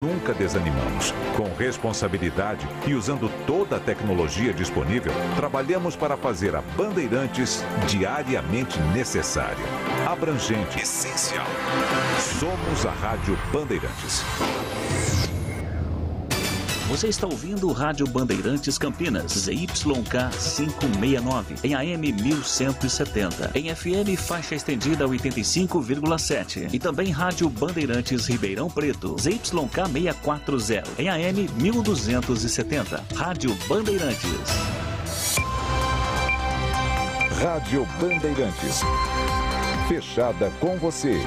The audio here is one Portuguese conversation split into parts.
Nunca desanimamos. Com responsabilidade e usando toda a tecnologia disponível, trabalhamos para fazer a Bandeirantes diariamente necessária, abrangente, essencial. Somos a Rádio Bandeirantes. Você está ouvindo o Rádio Bandeirantes Campinas, ZYK 569, em AM 1170, em FM faixa estendida 85,7 e também Rádio Bandeirantes Ribeirão Preto, ZYK 640, em AM 1270, Rádio Bandeirantes. Rádio Bandeirantes. Fechada com você.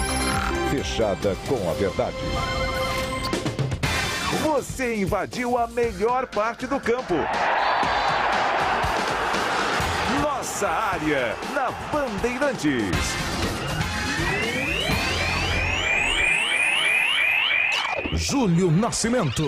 Fechada com a verdade. Você invadiu a melhor parte do campo. Nossa área na Bandeirantes. Júlio Nascimento.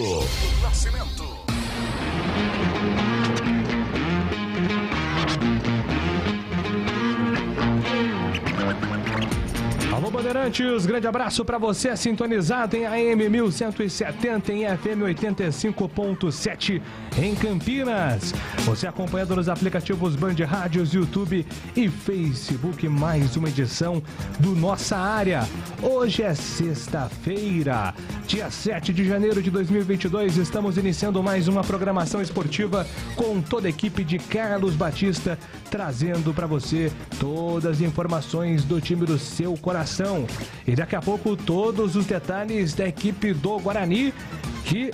Alô Bandeirantes, grande abraço para você sintonizado em AM 1170 em FM 85.7 em Campinas. Você acompanhando nos aplicativos Band Rádios, YouTube e Facebook, mais uma edição do Nossa Área. Hoje é sexta-feira, dia 7 de janeiro de 2022, estamos iniciando mais uma programação esportiva com toda a equipe de Carlos Batista, trazendo para você todas as informações do time do seu coração. E daqui a pouco todos os detalhes da equipe do Guarani, que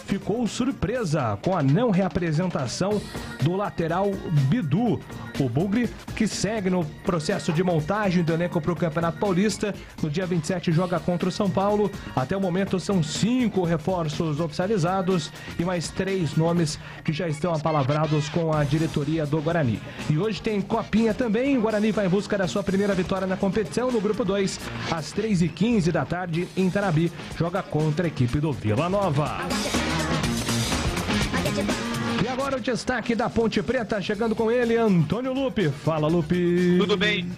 ficou surpresa com a não reapresentação do lateral Bidu. O Bugre, que segue no processo de montagem do elenco para o Campeonato Paulista, no dia 27 joga contra o São Paulo. Até o momento são 5 reforços oficializados e mais 3 nomes que já estão apalavrados com a diretoria do Guarani. E hoje tem Copinha também. O Guarani vai em busca da sua primeira vitória na competição no Grupo 2, às 3h15 da tarde em Tanabi. Joga contra a equipe do Vila Nova. E agora o destaque da Ponte Preta, chegando com ele, Antônio Lupe. Fala, Lupe. Tudo bem?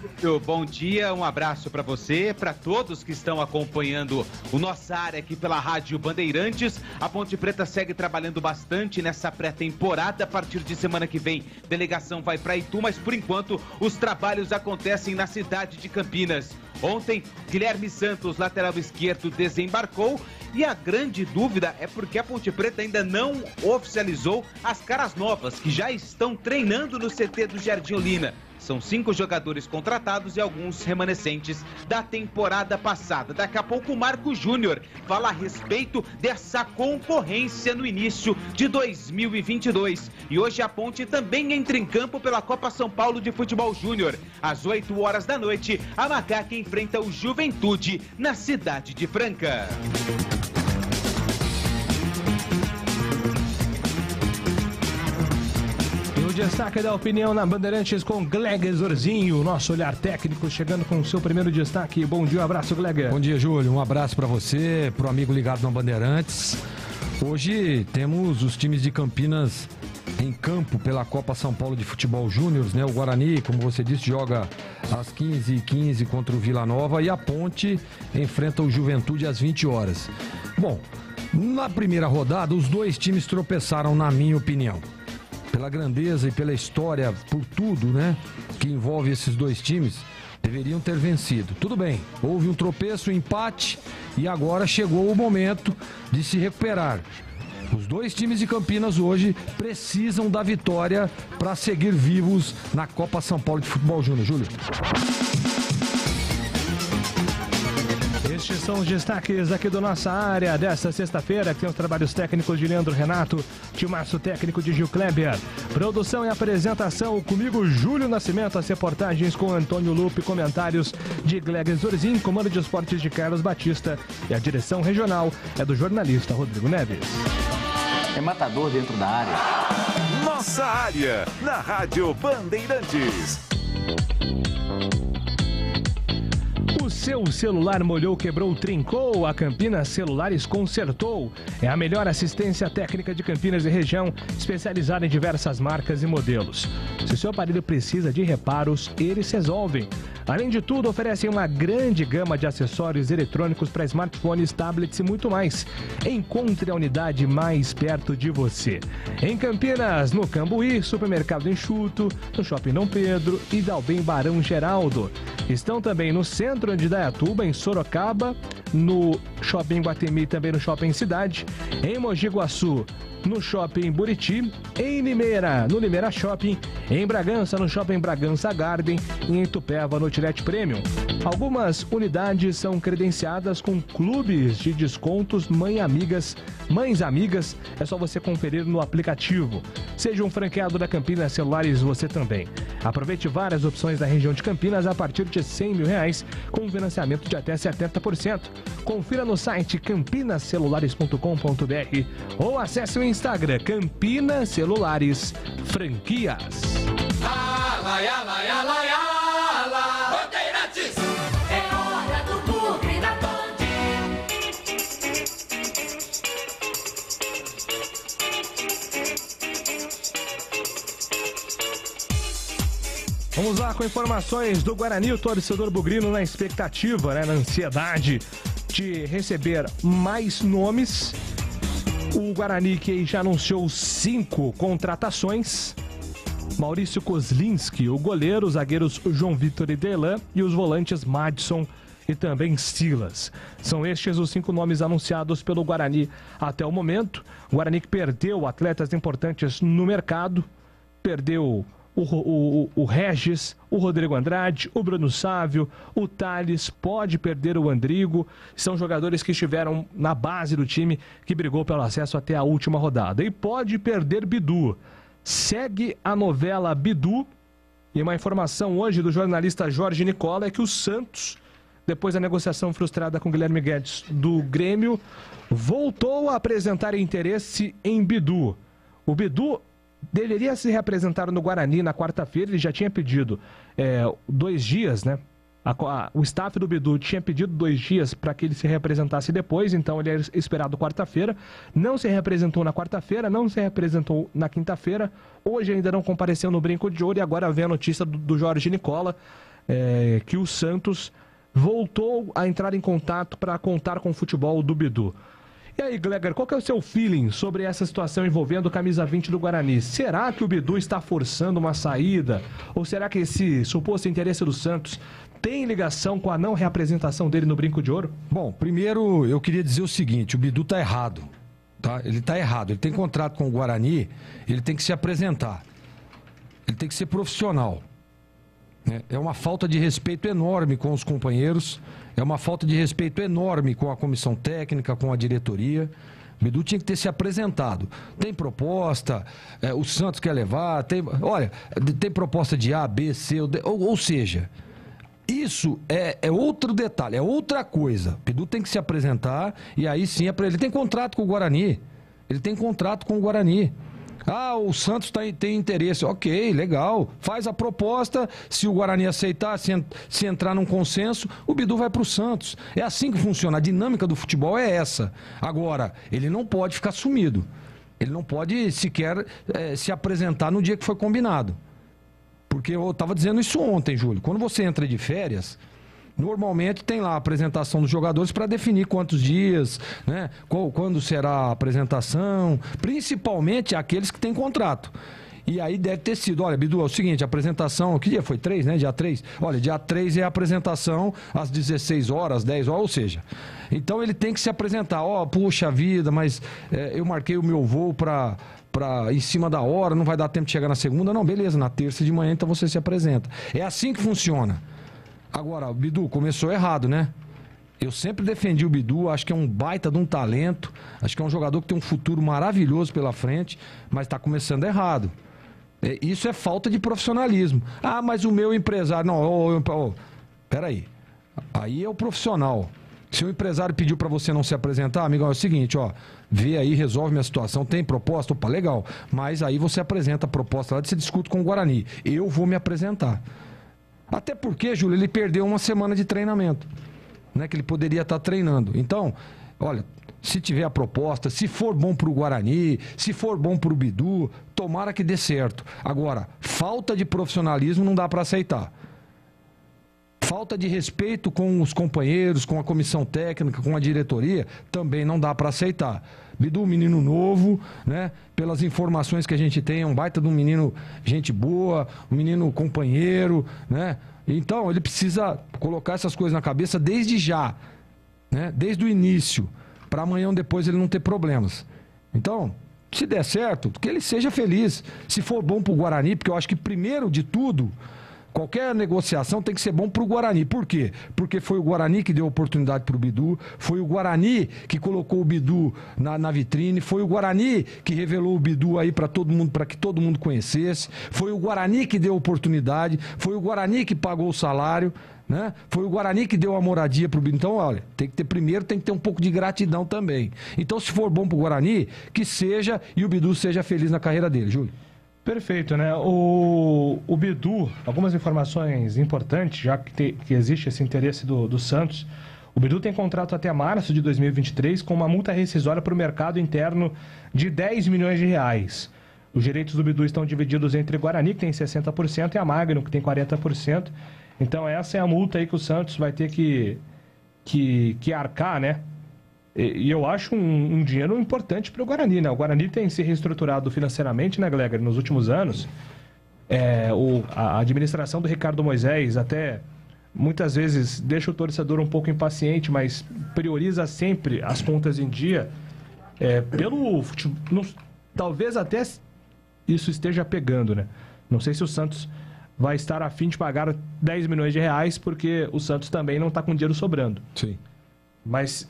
Bom dia, um abraço para você, para todos que estão acompanhando o Nossa Área aqui pela Rádio Bandeirantes. A Ponte Preta segue trabalhando bastante nessa pré-temporada. A partir de semana que vem, delegação vai para Itu, mas por enquanto os trabalhos acontecem na cidade de Campinas. Ontem, Guilherme Santos, lateral esquerdo, desembarcou e a grande dúvida é porque a Ponte Preta ainda não oficializou as caras novas que já estão treinando no CT do Jardim Olina. São 5 jogadores contratados e alguns remanescentes da temporada passada. Daqui a pouco o Marco Júnior fala a respeito dessa concorrência no início de 2022. E hoje a Ponte também entra em campo pela Copa São Paulo de Futebol Júnior. Às 8 horas da noite, a Macaca enfrenta o Juventude na cidade de Franca. Destaque da opinião na Bandeirantes com Gleger Zorzinho, nosso olhar técnico, chegando com o seu primeiro destaque. Bom dia, um abraço, Gleger. Bom dia, Júlio. Um abraço para você, pro amigo ligado na Bandeirantes. Hoje temos os times de Campinas em campo pela Copa São Paulo de Futebol Júnior, né? O Guarani, como você disse, joga às 15h15 contra o Vila Nova e a Ponte enfrenta o Juventude às 20 horas. Bom, na primeira rodada, os dois times tropeçaram, na minha opinião. Pela grandeza e pela história, por tudo, né, que envolve esses dois times, deveriam ter vencido. Tudo bem, houve um tropeço, um empate e agora chegou o momento de se recuperar. Os dois times de Campinas hoje precisam da vitória para seguir vivos na Copa São Paulo de Futebol Júnior. Júlio. Estes são os destaques aqui do Nossa Área desta sexta-feira, que tem os trabalhos técnicos de Leandro Renato, timaço técnico de Gil Kleber, produção e apresentação comigo, Júlio Nascimento, as reportagens com Antônio Lupe, comentários de Gleger Zorzin, comando de esportes de Carlos Batista e a direção regional é do jornalista Rodrigo Neves. É matador dentro da área. Nossa Área, na Rádio Bandeirantes. O Seu celular molhou, quebrou, trincou, a Campinas Celulares consertou. É a melhor assistência técnica de Campinas e região, especializada em diversas marcas e modelos. Se seu aparelho precisa de reparos, eles resolvem. Além de tudo, oferecem uma grande gama de acessórios eletrônicos para smartphones, tablets e muito mais. Encontre a unidade mais perto de você. Em Campinas, no Cambuí, Supermercado Enxuto, no Shopping Dom Pedro e Dalbem Barão Geraldo. Estão também no centro de Dayatuba, em Sorocaba, no Shopping Guatemi e também no Shopping Cidade, em Mogi Guaçu, no Shopping Buriti, em Limeira, no Limeira Shopping, em Bragança, no Shopping Bragança Garden e em Itupeva, no Outlet Premium. Algumas unidades são credenciadas com clubes de descontos Mães Amigas, é só você conferir no aplicativo. Seja um franqueado da Campinas Celulares você também. Aproveite várias opções da região de Campinas a partir de R$100 mil, com financiamento de até 70%. Confira no site campinascelulares.com.br ou acesse o Instagram Campinas Celulares Franquias. Bandeirantes, é hora do Bugre da Band. Vamos lá com informações do Guarani, o torcedor bugrino na expectativa, na ansiedade de receber mais nomes. O Guarani que já anunciou 5 contratações. Maurício Kozlinski, o goleiro, os zagueiros João Vitor e Delan e os volantes Madison e também Silas. São estes os 5 nomes anunciados pelo Guarani até o momento. O Guarani que perdeu atletas importantes no mercado, perdeu o Regis, o Rodrigo Andrade, o Bruno Sávio, o Thales, pode perder o Andrigo. São jogadores que estiveram na base do time que brigou pelo acesso até a última rodada. E pode perder Bidu. Segue a novela Bidu. E uma informação hoje do jornalista Jorge Nicola é que o Santos, depois da negociação frustrada com Guilherme Guedes do Grêmio, voltou a apresentar interesse em Bidu. O Bidu deveria se reapresentar no Guarani na quarta-feira, ele já tinha pedido 2 dias, né? O staff do Bidu tinha pedido 2 dias para que ele se reapresentasse depois, então ele era esperado quarta-feira. Não se reapresentou na quarta-feira, não se reapresentou na quinta-feira. Hoje ainda não compareceu no Brinco de Ouro e agora vem a notícia do Jorge Nicola, que o Santos voltou a entrar em contato para contar com o futebol do Bidu. E aí, Gleger, qual que é o seu feeling sobre essa situação envolvendo o camisa 20 do Guarani? Será que o Bidu está forçando uma saída? Ou será que esse suposto interesse do Santos tem ligação com a não reapresentação dele no Brinco de Ouro? Bom, primeiro eu queria dizer o seguinte, o Bidu está errado, tá? Ele está errado, ele tem contrato com o Guarani, ele tem que se apresentar, ele tem que ser profissional. É uma falta de respeito enorme com os companheiros, é uma falta de respeito enorme com a comissão técnica, com a diretoria. O Bidu tinha que ter se apresentado. Tem proposta, o Santos quer levar, tem proposta de A, B, C, ou seja, isso é outro detalhe, é outra coisa. O Bidu tem que se apresentar e aí sim ele tem contrato com o Guarani. Ele tem contrato com o Guarani. Ah, o Santos tem interesse. Ok, legal. Faz a proposta. Se o Guarani aceitar, se entrar num consenso, o Bidu vai para o Santos. É assim que funciona. A dinâmica do futebol é essa. Agora, ele não pode ficar sumido. Ele não pode sequer se apresentar no dia que foi combinado. Porque eu estava dizendo isso ontem, Júlio. Quando você entra de férias, normalmente tem lá a apresentação dos jogadores para definir quantos dias, né? Quando será a apresentação, principalmente aqueles que têm contrato. E aí deve ter sido, olha, Bidu, é o seguinte, a apresentação, que dia foi? 3, né? Dia 3? Olha, dia 3 é a apresentação às 16 horas, 10 horas, ou seja, então ele tem que se apresentar. Puxa vida, mas eu marquei o meu voo para em cima da hora, não vai dar tempo de chegar na segunda. Não, beleza, na terça de manhã então você se apresenta. É assim que funciona. Agora, o Bidu começou errado, né? Eu sempre defendi o Bidu, acho que é um baita de um talento, acho que é um jogador que tem um futuro maravilhoso pela frente, mas está começando errado. Isso é falta de profissionalismo. Ah, mas o meu empresário... Não, peraí. Aí é o profissional. Se o empresário pediu para você não se apresentar, amigão, é o seguinte, vê aí, resolve minha situação, tem proposta, opa, legal. Mas aí você apresenta a proposta lá, você discute com o Guarani. Eu vou me apresentar. Até porque, Júlio, ele perdeu uma semana de treinamento. Ele tem que se apresentar. Agora, o Bidu começou errado, né? Eu sempre defendi o Bidu, acho que é um baita de um talento, acho que é um jogador que tem um futuro maravilhoso pela frente, mas está começando errado. né, que ele poderia estar treinando. Então, olha, se tiver a proposta, se for bom para o Guarani, se for bom para o Bidu, tomara que dê certo. Agora, falta de profissionalismo não dá para aceitar. Falta de respeito com os companheiros, com a comissão técnica, com a diretoria, também não dá para aceitar. Bidu, menino novo, né? Pelas informações que a gente tem, é um baita de um menino, gente boa, um menino companheiro, né? Então, ele precisa colocar essas coisas na cabeça desde já, né? Desde o início, para amanhã ou depois ele não ter problemas. Então, se der certo, que ele seja feliz. Se for bom para o Guarani, porque eu acho que primeiro de tudo, qualquer negociação tem que ser bom para o Guarani. Por quê? Porque foi o Guarani que deu oportunidade para o Bidu, foi o Guarani que colocou o Bidu na vitrine, foi o Guarani que revelou o Bidu aí para todo mundo, para que todo mundo conhecesse, foi o Guarani que deu oportunidade, foi o Guarani que pagou o salário, né? Foi o Guarani que deu a moradia para o Bidu. Então, olha, tem que ter um pouco de gratidão também. Então, se for bom para o Guarani, que seja e o Bidu seja feliz na carreira dele, Júlio. Perfeito, né? O Bidu, algumas informações importantes, já que existe esse interesse do Santos. O Bidu tem contrato até março de 2023 com uma multa rescisória para o mercado interno de 10 milhões de reais. Os direitos do Bidu estão divididos entre Guarani, que tem 60%, e a Magno, que tem 40%. Então essa é a multa aí que o Santos vai ter que arcar, né? E eu acho um dinheiro importante para o Guarani, né? O Guarani tem se reestruturado financeiramente, né, Gleger, nos últimos anos. A administração do Ricardo Moisés até muitas vezes deixa o torcedor um pouco impaciente, mas prioriza sempre as contas em dia. Talvez até isso esteja pegando, né? Não sei se o Santos vai estar a fim de pagar 10 milhões de reais, porque o Santos também não está com dinheiro sobrando. Sim. Mas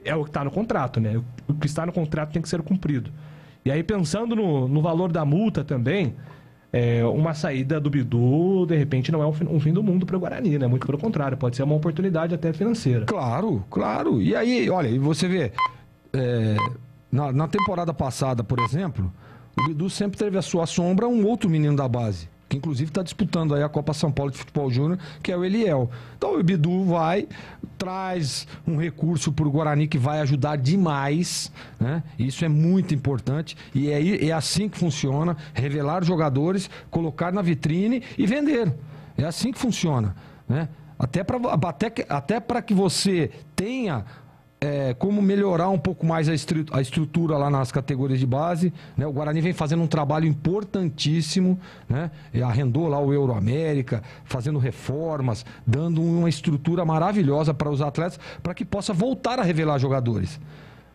é o que está no contrato, né? O que está no contrato tem que ser cumprido. E aí, pensando no valor da multa também, uma saída do Bidu, de repente, não é um fim do mundo para o Guarani, né? Muito pelo contrário, pode ser uma oportunidade até financeira. Claro, claro. E aí, olha, e você vê, na temporada passada, por exemplo, o Bidu sempre teve a sua sombra um outro menino da base, que inclusive está disputando aí a Copa São Paulo de Futebol Júnior, que é o Eliel. Então o Bidu traz um recurso para o Guarani que vai ajudar demais, né? Isso é muito importante e é assim que funciona, revelar jogadores, colocar na vitrine e vender. É assim que funciona, né? Até para que você tenha como melhorar um pouco mais a estrutura lá nas categorias de base, né? O Guarani vem fazendo um trabalho importantíssimo, né? Arrendou lá o Euroamérica, fazendo reformas, dando uma estrutura maravilhosa para os atletas, para que possa voltar a revelar jogadores.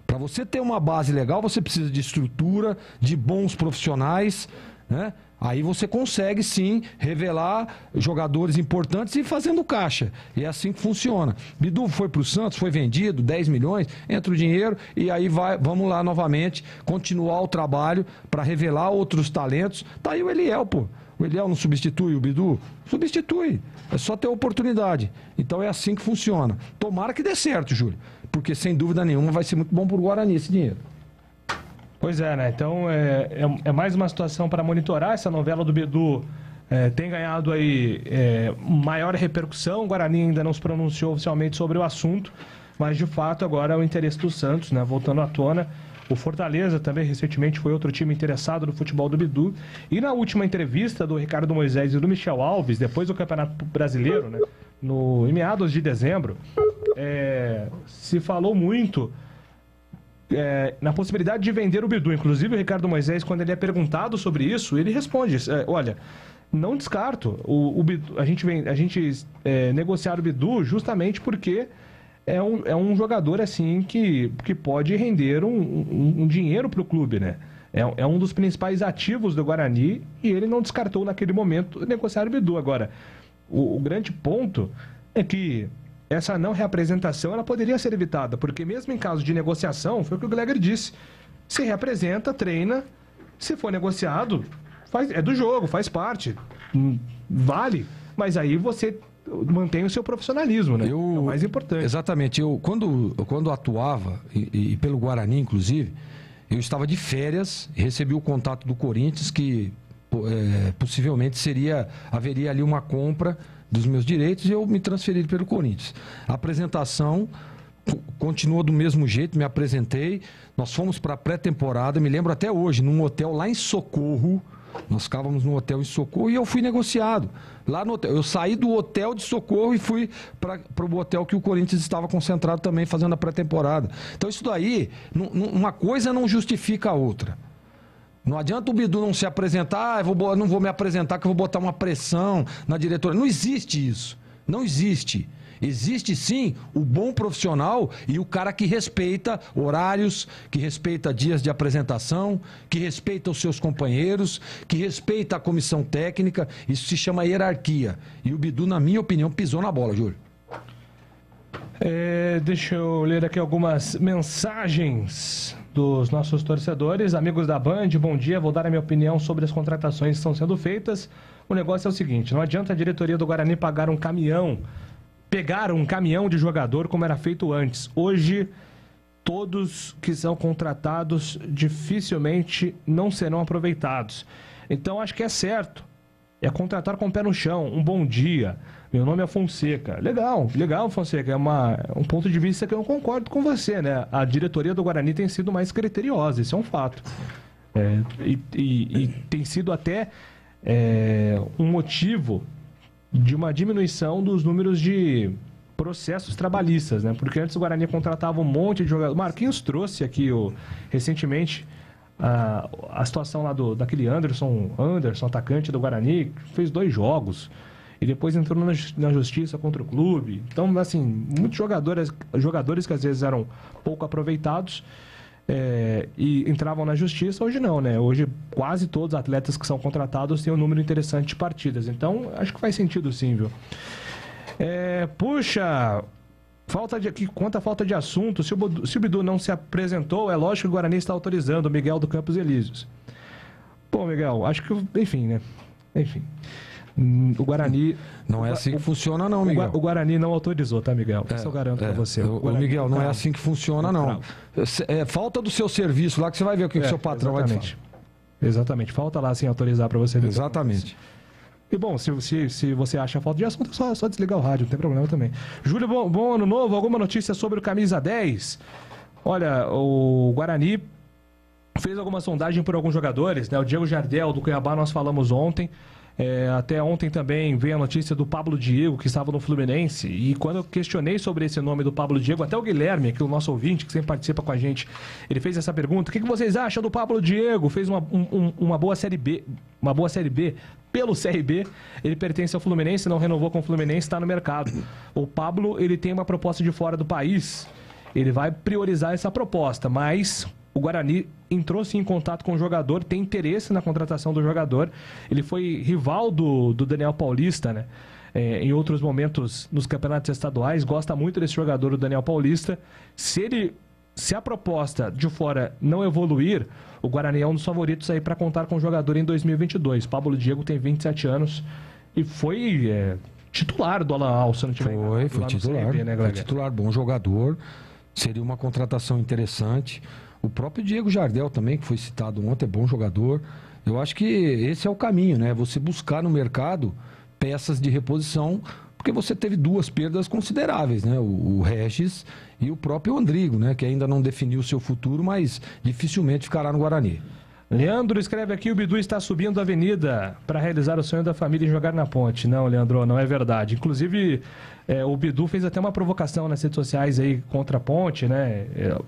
Para você ter uma base legal, você precisa de estrutura, de bons profissionais, né? Aí você consegue, sim, revelar jogadores importantes e fazendo caixa. E é assim que funciona. Bidu foi para o Santos, foi vendido, 10 milhões, entra o dinheiro e aí vamos lá novamente continuar o trabalho para revelar outros talentos. Tá aí o Eliel, pô. O Eliel não substitui o Bidu? Substitui. É só ter oportunidade. Então é assim que funciona. Tomara que dê certo, Júlio. Porque sem dúvida nenhuma vai ser muito bom para o Guarani esse dinheiro. Pois é, né? Então é mais uma situação para monitorar. Essa novela do Bidu tem ganhado aí maior repercussão. O Guarani ainda não se pronunciou oficialmente sobre o assunto, mas de fato agora é o interesse do Santos, né? Voltando à tona. O Fortaleza também recentemente foi outro time interessado no futebol do Bidu. E na última entrevista do Ricardo Moisés e do Michel Alves, depois do Campeonato Brasileiro, né? Em meados de dezembro, se falou muito na possibilidade de vender o Bidu. Inclusive o Ricardo Moisés, quando ele é perguntado sobre isso, ele responde, olha, não descarto o Bidu, a gente negociar o Bidu justamente porque é um jogador assim que pode render um dinheiro para o clube, né? É um dos principais ativos do Guarani e ele não descartou naquele momento negociar o Bidu. Agora, o grande ponto é que essa não reapresentação ela poderia ser evitada, porque mesmo em caso de negociação, foi o que o Gleger disse, se reapresenta, treina, se for negociado, é do jogo, faz parte, vale, mas aí você mantém o seu profissionalismo, né? É o mais importante. Exatamente, quando atuava, e pelo Guarani inclusive, eu estava de férias, recebi o contato do Corinthians que possivelmente haveria ali uma compra dos meus direitos e eu me transferi pelo Corinthians. A apresentação continua do mesmo jeito, me apresentei, nós fomos para a pré-temporada, me lembro até hoje, num hotel lá em Socorro, nós ficávamos no hotel em Socorro e eu fui negociado. Lá no hotel, eu saí do hotel de Socorro e fui para o hotel que o Corinthians estava concentrado também fazendo a pré-temporada. Então isso daí, uma coisa não justifica a outra. Não adianta o Bidu não se apresentar, não vou me apresentar que eu vou botar uma pressão na diretoria. Não existe isso. Não existe. Existe sim o bom profissional e o cara que respeita horários, que respeita dias de apresentação, que respeita os seus companheiros, que respeita a comissão técnica. Isso se chama hierarquia. E o Bidu, na minha opinião, pisou na bola, Júlio. Deixa eu ler aqui algumas mensagens dos nossos torcedores. Amigos da Band, bom dia. Vou dar a minha opinião sobre as contratações que estão sendo feitas. O negócio é o seguinte, não adianta a diretoria do Guarani pegar um caminhão de jogador como era feito antes. Hoje, todos que são contratados dificilmente não serão aproveitados. Então, acho que é certo. É contratar com o pé no chão. Um bom dia. Meu nome é Fonseca. Legal, Fonseca. É um ponto de vista que eu concordo com você, né? A diretoria do Guarani tem sido mais criteriosa, isso é um fato. E tem sido até um motivo de uma diminuição dos números de processos trabalhistas, né? Porque antes o Guarani contratava um monte de jogadores. Marquinhos trouxe aqui recentemente a situação lá daquele Anderson, atacante do Guarani, que fez 2 jogos e depois entrou na justiça contra o clube. Então, assim, muitos jogadores que às vezes eram pouco aproveitados e entravam na justiça, hoje não, né? Hoje quase todos os atletas que são contratados têm um número interessante de partidas. Então, acho que faz sentido sim, viu? Puxa, quanta falta de assunto. Se o Bidu não se apresentou, é lógico que o Guarani está autorizando o Miguel do Campos Elíseos. Pô, Miguel, acho que, enfim, né? Enfim. O Guarani... Não é assim que funciona não, Miguel. O Guarani não autorizou, tá, Miguel? Isso eu garanto pra você. Miguel, não é assim que funciona, não. Falta do seu serviço lá que você vai ver o que o seu patrão vai fazer. Exatamente. Falta lá sem autorizar pra você ver. Exatamente. E bom, se você acha falta de assunto, é só desligar o rádio, não tem problema também. Júlio, bom ano novo. Alguma notícia sobre o Camisa 10? Olha, o Guarani fez alguma sondagem por alguns jogadores, né? O Diego Jardel, do Cuiabá, nós falamos ontem. Até ontem também veio a notícia do Pablo Diego, que estava no Fluminense, e quando eu questionei sobre esse nome do Pablo Diego, até o Guilherme, aqui o nosso ouvinte, que sempre participa com a gente, ele fez essa pergunta: o que vocês acham do Pablo Diego? Fez uma boa Série B, pelo CRB, ele pertence ao Fluminense, não renovou com o Fluminense, está no mercado. O Pablo, ele tem uma proposta de fora do país, ele vai priorizar essa proposta, mas o Guarani entrou sim em contato com o jogador, tem interesse na contratação do jogador. Ele foi rival do Daniel Paulista, né? Em outros momentos nos campeonatos estaduais, gosta muito desse jogador, o Daniel Paulista. Se a proposta de fora não evoluir, o Guarani é um dos favoritos aí para contar com o jogador em 2022. Pablo Diego tem 27 anos e foi titular do Alan Al, se não tiver enganado. Foi titular, CRB, né, foi titular, bom jogador. Seria uma contratação interessante. O próprio Diego Jardel também, que foi citado ontem, é bom jogador. Eu acho que esse é o caminho, né? Você buscar no mercado peças de reposição, porque você teve 2 perdas consideráveis, né? O Regis e o próprio Andrigo, né? Que ainda não definiu o seu futuro, mas dificilmente ficará no Guarani. Leandro escreve aqui: o Bidu está subindo a avenida para realizar o sonho da família e jogar na Ponte. Não, Leandro, não é verdade. Inclusive, o Bidu fez até uma provocação nas redes sociais aí contra a Ponte, né?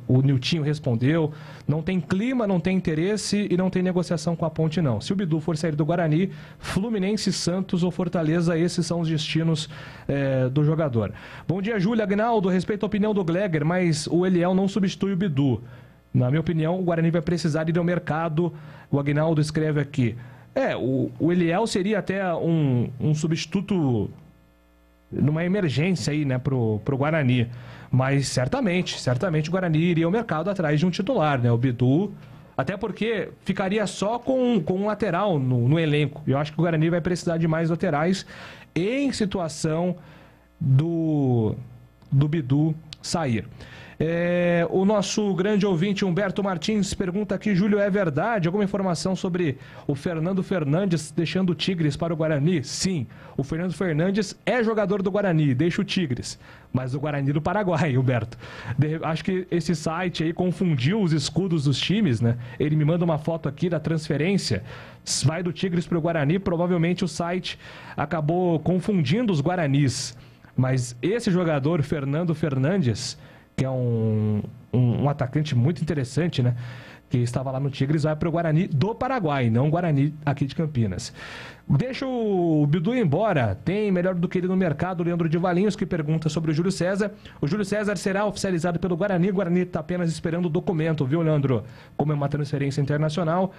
O Niltinho respondeu: não tem clima, não tem interesse e não tem negociação com a Ponte, não. Se o Bidu for sair do Guarani, Fluminense, Santos ou Fortaleza, esses são os destinos do jogador. Bom dia, Júlia. Agnaldo, respeito a opinião do Gleger, mas o Eliel não substitui o Bidu. Na minha opinião, o Guarani vai precisar ir ao mercado. O Agnaldo escreve aqui: o Eliel seria até um substituto numa emergência aí, né, pro Guarani. Mas certamente o Guarani iria ao mercado atrás de um titular, né? O Bidu, até porque ficaria só com um lateral no elenco. Eu acho que o Guarani vai precisar de mais laterais em situação do Bidu sair. O nosso grande ouvinte Humberto Martins pergunta aqui, Júlio, é verdade? Alguma informação sobre o Fernando Fernandes deixando o Tigres para o Guarani? Sim, o Fernando Fernandes é jogador do Guarani, deixa o Tigres, mas o Guarani do Paraguai, Humberto. Acho que esse site aí confundiu os escudos dos times, né? Ele me manda uma foto aqui da transferência, vai do Tigres para o Guarani, provavelmente o site acabou confundindo os Guaranis, mas esse jogador, Fernando Fernandes, que é um atacante muito interessante, né? Que estava lá no Tigres, vai para o Guarani do Paraguai, não o Guarani aqui de Campinas. Deixa o Bidu ir embora. Tem melhor do que ele no mercado, o Leandro de Valinhos, que pergunta sobre o Júlio César. O Júlio César será oficializado pelo Guarani. O Guarani está apenas esperando o documento, viu, Leandro? Como é uma transferência internacional,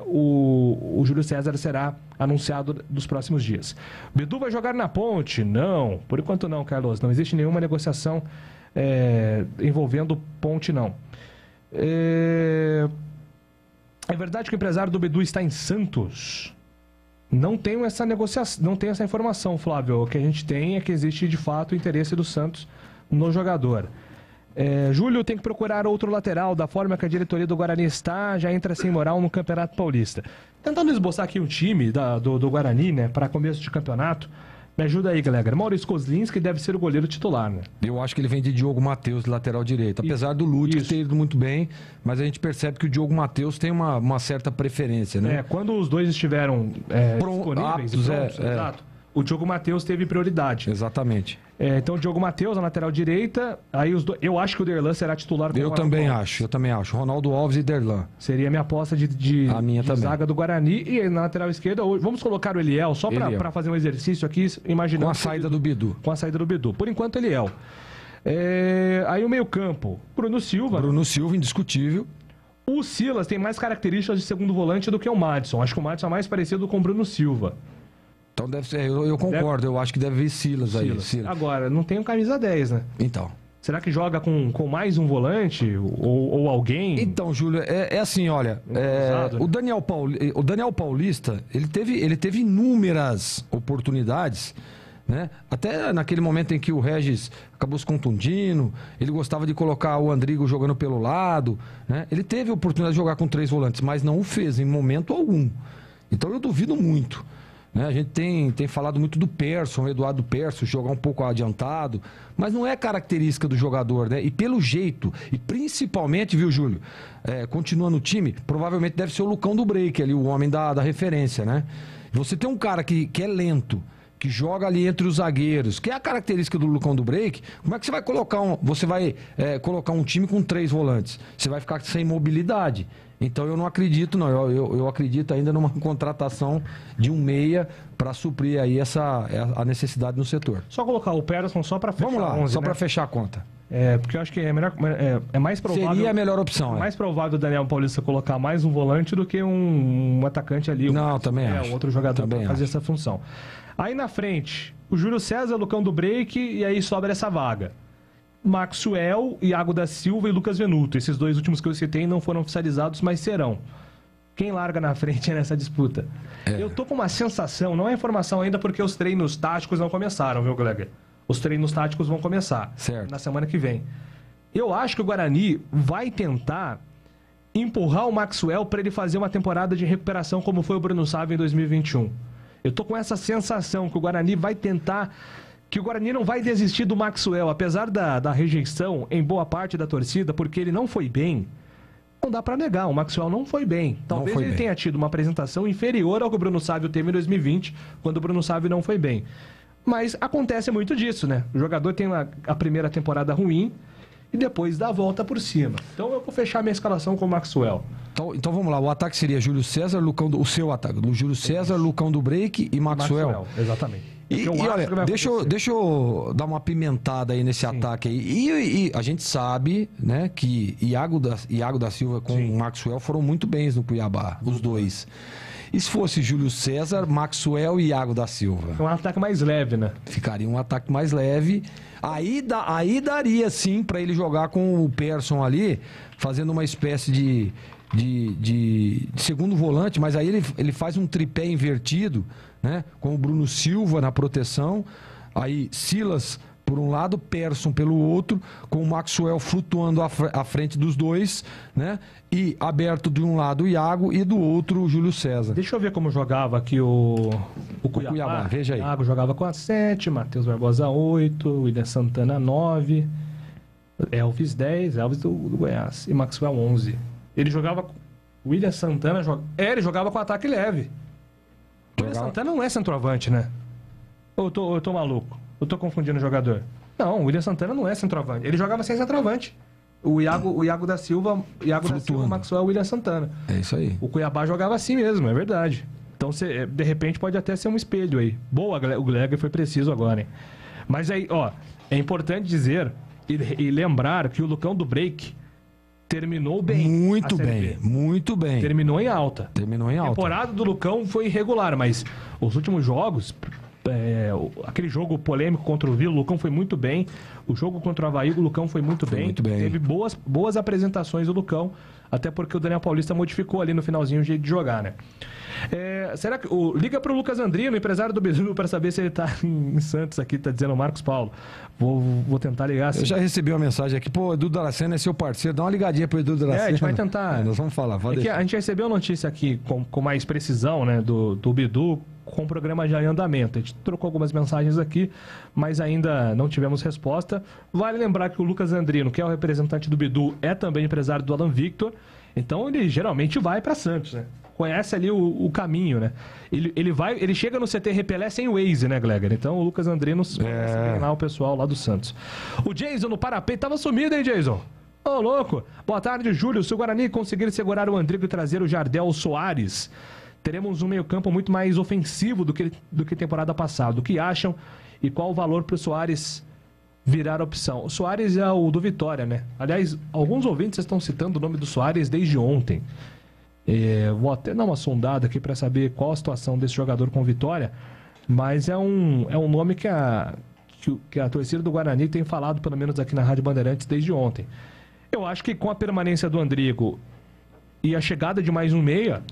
o Júlio César será anunciado nos próximos dias. Bidu vai jogar na Ponte? Não, por enquanto não, Carlos. Não existe nenhuma negociação envolvendo Ponte, não. É verdade que o empresário do Bidu está em Santos? Não tenho essa negociação, não tenho essa informação, Flávio. O que a gente tem é que existe de fato o interesse do Santos no jogador. Júlio tem que procurar outro lateral. Da forma que a diretoria do Guarani está, já entra sem moral no Campeonato Paulista. Tentando esboçar aqui um time do Guarani, né, para começo de campeonato. Me ajuda aí, galera. Maurício Kozlinski deve ser o goleiro titular, né? Eu acho que ele vem de Diogo Matheus, de lateral direito. Apesar do Lúcio ter ido muito bem, mas a gente percebe que o Diogo Matheus tem uma certa preferência, né? Quando os dois estiveram disponíveis, prontos, exato. O Diogo Matheus teve prioridade. Exatamente. Então o Diogo Matheus, na lateral direita, aí eu acho que o Derlan será titular. Eu também acho. Ronaldo Alves e Derlan. Seria a minha aposta de zaga do Guarani. E na lateral esquerda, vamos colocar o Eliel, só para fazer um exercício aqui, imaginando... Com a saída do Bidu. Por enquanto, Eliel. Aí o meio campo, Bruno Silva, indiscutível. O Silas tem mais características de segundo volante do que o Madison. Acho que o Madison é mais parecido com o Bruno Silva. Então deve ser, eu concordo, eu acho que deve vir Silas aí. Silas. Agora, não tem o camisa 10, né? Então. Será que joga com mais um volante ou alguém? Então, Júlio, assim, olha, o Daniel Paulista, ele teve inúmeras oportunidades, né? Até naquele momento em que o Regis acabou se contundindo, ele gostava de colocar o Andrigo jogando pelo lado, né? Ele teve a oportunidade de jogar com 3 volantes, mas não o fez em momento algum. Então eu duvido muito. A gente tem falado muito do Persson, Eduardo Persson, jogar um pouco adiantado, mas não é característica do jogador, né? E pelo jeito, e principalmente, viu, Júlio, continua no time, provavelmente deve ser o Lucão do Break ali, o homem da referência, né? Você tem um cara que é lento, que joga ali entre os zagueiros, que é a característica do Lucão do Break, como é que você vai colocar colocar um time com 3 volantes? Você vai ficar sem mobilidade. Então eu não acredito, não. Eu acredito ainda numa contratação de um meia para suprir aí a necessidade no setor. Só colocar o Persson só para fechar. Vamos lá, 11, só para fechar a conta. Porque eu acho que é mais provável. Seria a melhor opção. Mais provável o Daniel Paulista colocar mais um volante do que um atacante ali. Não, também acho. Outro jogador para fazer essa função. Aí na frente, o Júlio César, Lucão do Break, e aí sobra essa vaga. Maxwell, Iago da Silva e Lucas Venuto. Esses 2 últimos que eu citei não foram oficializados, mas serão. Quem larga na frente nessa disputa? Eu tô com uma sensação, não é informação ainda porque os treinos táticos não começaram, viu, colega? Os treinos táticos vão começar na semana que vem. Eu acho que o Guarani vai tentar empurrar o Maxwell para ele fazer uma temporada de recuperação como foi o Bruno Sávio em 2021. Eu tô com essa sensação que o Guarani vai tentar... que o Guarani não vai desistir do Maxwell, apesar da rejeição em boa parte da torcida, porque ele não foi bem. Não dá pra negar, o Maxwell não foi bem. Talvez ele tenha tido uma apresentação inferior ao que o Bruno Sávio teve em 2020, quando o Bruno Sávio não foi bem. Mas acontece muito disso, né? O jogador tem a primeira temporada ruim e depois dá a volta por cima. Então eu vou fechar minha escalação com o Maxwell. Então vamos lá, o ataque seria Júlio César, o seu ataque, do Júlio César, Lucão do Break e Maxwell. Exatamente. E olha, deixa eu dar uma pimentada aí nesse ataque aí. E a gente sabe, né, que Iago da Silva com o Maxwell foram muito bens no Cuiabá, os dois. E se fosse Júlio César, Maxwell e Iago da Silva? Um ataque mais leve, né? Ficaria um ataque mais leve. Aí daria sim para ele jogar com o Persson ali, fazendo uma espécie de segundo volante, mas aí ele faz um tripé invertido, né? Com o Bruno Silva na proteção, aí Silas por um lado, Persson pelo outro, com o Maxwell flutuando à frente dos dois, né? E aberto de um lado o Iago e do outro o Júlio César. Deixa eu ver como jogava aqui o Cuiabá. Veja aí. Iago jogava com a 7, Matheus Barbosa 8, William Santana 9, Elvis 10, Elvis do Goiás, e Maxwell 11. Ele jogava... William Santana ele jogava com ataque leve. William Santana não é centroavante, né? Ou eu tô maluco? Eu tô confundindo o jogador? Não, o William Santana não é centroavante. Ele jogava sem centroavante. O Iago da Silva, Maxwell, William Santana. É isso aí. O Cuiabá jogava assim mesmo, é verdade. Então, de repente, pode até ser um espelho aí. Boa, o Gleger foi preciso agora, hein? Mas aí, ó, é importante dizer e lembrar que o Lucão do Break terminou bem. Muito bem, muito bem. Terminou em alta. A temporada do Lucão foi irregular, mas os últimos jogos... aquele jogo polêmico contra o Vila, o Lucão foi muito bem. O jogo contra o Avaí, o Lucão foi muito bem. Teve boas apresentações do Lucão, até porque o Daniel Paulista modificou ali no finalzinho o jeito de jogar, né? Será que... liga pro Lucas Andrino, empresário do Bizu, para saber se ele tá em Santos aqui, tá dizendo o Marcos Paulo. Vou tentar ligar assim. Eu já recebi uma mensagem aqui, pô, Edu Dracena é seu parceiro, dá uma ligadinha pro Edu Dracena. A gente vai tentar. Nós vamos falar, a gente recebeu notícia aqui com mais precisão, né, do Bidu, com o programa já em andamento. A gente trocou algumas mensagens aqui, mas ainda não tivemos resposta. Vale lembrar que o Lucas Andrino, que é o representante do Bidu, é também empresário do Alan Victor, então ele geralmente vai para Santos, né? Conhece ali o caminho, né? Ele chega no CT Repelé sem o Waze, né, Gleger? Então o Lucas Andrino conhece treinar o pessoal lá do Santos. O Jason no Parapé tava sumido, hein, Jason? Ô, louco! Boa tarde, Júlio. Se o Guarani conseguir segurar o Andrigo e trazer o Jardel Soares, teremos um meio-campo muito mais ofensivo do que temporada passada. O que acham e qual o valor para o Soares virar opção? O Soares é o do Vitória, né? Aliás, alguns ouvintes estão citando o nome do Soares desde ontem. Vou até dar uma sondada aqui para saber qual a situação desse jogador com Vitória, mas é um nome que a torcida do Guarani tem falado, pelo menos aqui na Rádio Bandeirantes, desde ontem. Eu acho que com a permanência do Andrigo e a chegada de mais um meia,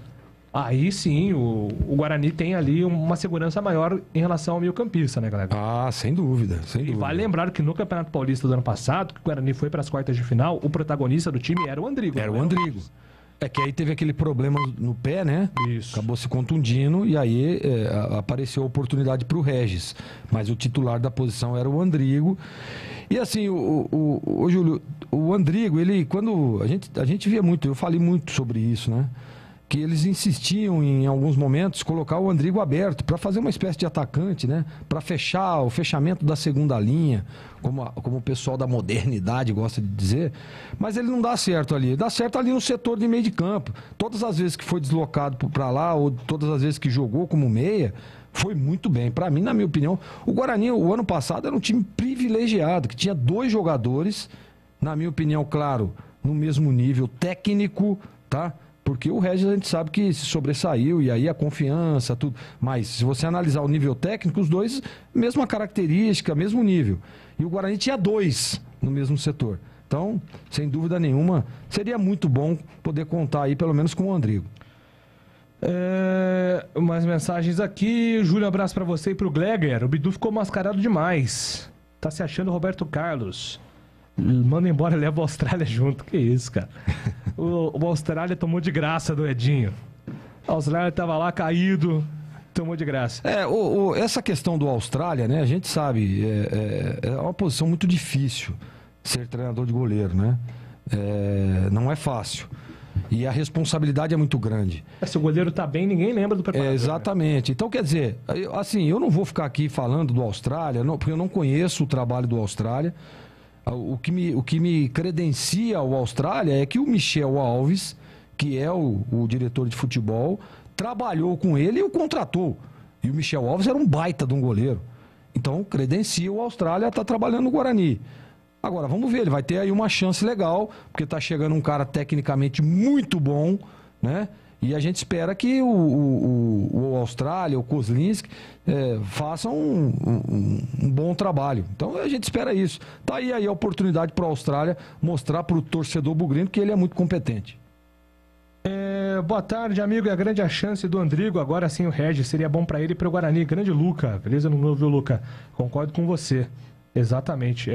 aí sim o Guarani tem ali uma segurança maior em relação ao meio-campista, né, galera? Ah, sem dúvida, sem dúvida. E vale lembrar que no Campeonato Paulista do ano passado, que o Guarani foi para as quartas de final, o protagonista do time era o Andrigo. Era o Andrigo. É que aí teve aquele problema no pé, né? Isso. Acabou se contundindo e aí apareceu a oportunidade para o Regis. Mas o titular da posição era o Andrigo. E assim, o Júlio, o Andrigo, ele, quando a gente via muito, eu falei muito sobre isso, né? Que eles insistiam em alguns momentos colocar o Andrigo aberto para fazer uma espécie de atacante, né? Para fechar o fechamento da segunda linha, como o pessoal da modernidade gosta de dizer. Mas ele não dá certo ali. Dá certo ali no setor de meio de campo. Todas as vezes que foi deslocado para lá ou todas as vezes que jogou como meia, foi muito bem. Para mim, na minha opinião, o Guarani, o ano passado, era um time privilegiado, que tinha 2 jogadores, na minha opinião, claro, no mesmo nível técnico, tá? Porque o Regis a gente sabe que se sobressaiu e aí a confiança, tudo. Mas se você analisar o nível técnico, os dois, mesma característica, mesmo nível. E o Guarani tinha 2 no mesmo setor. Então, sem dúvida nenhuma, seria muito bom poder contar aí pelo menos com o Andrigo. Mais mensagens aqui. Júlio, um abraço pra você e pro Gleger. O Bidu ficou mascarado demais. Tá se achando Roberto Carlos. Manda embora e leva a Austrália junto. Que isso, cara. O Austrália tomou de graça do Edinho. A Austrália tava lá caído, tomou de graça. Essa questão do Austrália, né? A gente sabe, é uma posição muito difícil ser treinador de goleiro, né? Não é fácil. E a responsabilidade é muito grande. Se o goleiro tá bem, ninguém lembra do preparador. Exatamente. Né? Então, quer dizer, eu não vou ficar aqui falando do Austrália, porque eu não conheço o trabalho do Austrália. O que me credencia ao Austrália é que o Michel Alves, que é o diretor de futebol, trabalhou com ele e o contratou. E o Michel Alves era um baita de um goleiro. Então, credencia o Austrália a estar trabalhando no Guarani. Agora, vamos ver, ele vai ter aí uma chance legal, porque está chegando um cara tecnicamente muito bom, né? E a gente espera que o Austrália, o Kozlinski, façam um bom trabalho. Então a gente espera isso. Tá aí a oportunidade para a Austrália mostrar para o torcedor bugrino que ele é muito competente. Boa tarde, amigo. É a grande chance do Andrigo. Agora sim o Regis seria bom para ele e para o Guarani. Grande Luca. Beleza? Não viu, Luca? Concordo com você. Exatamente.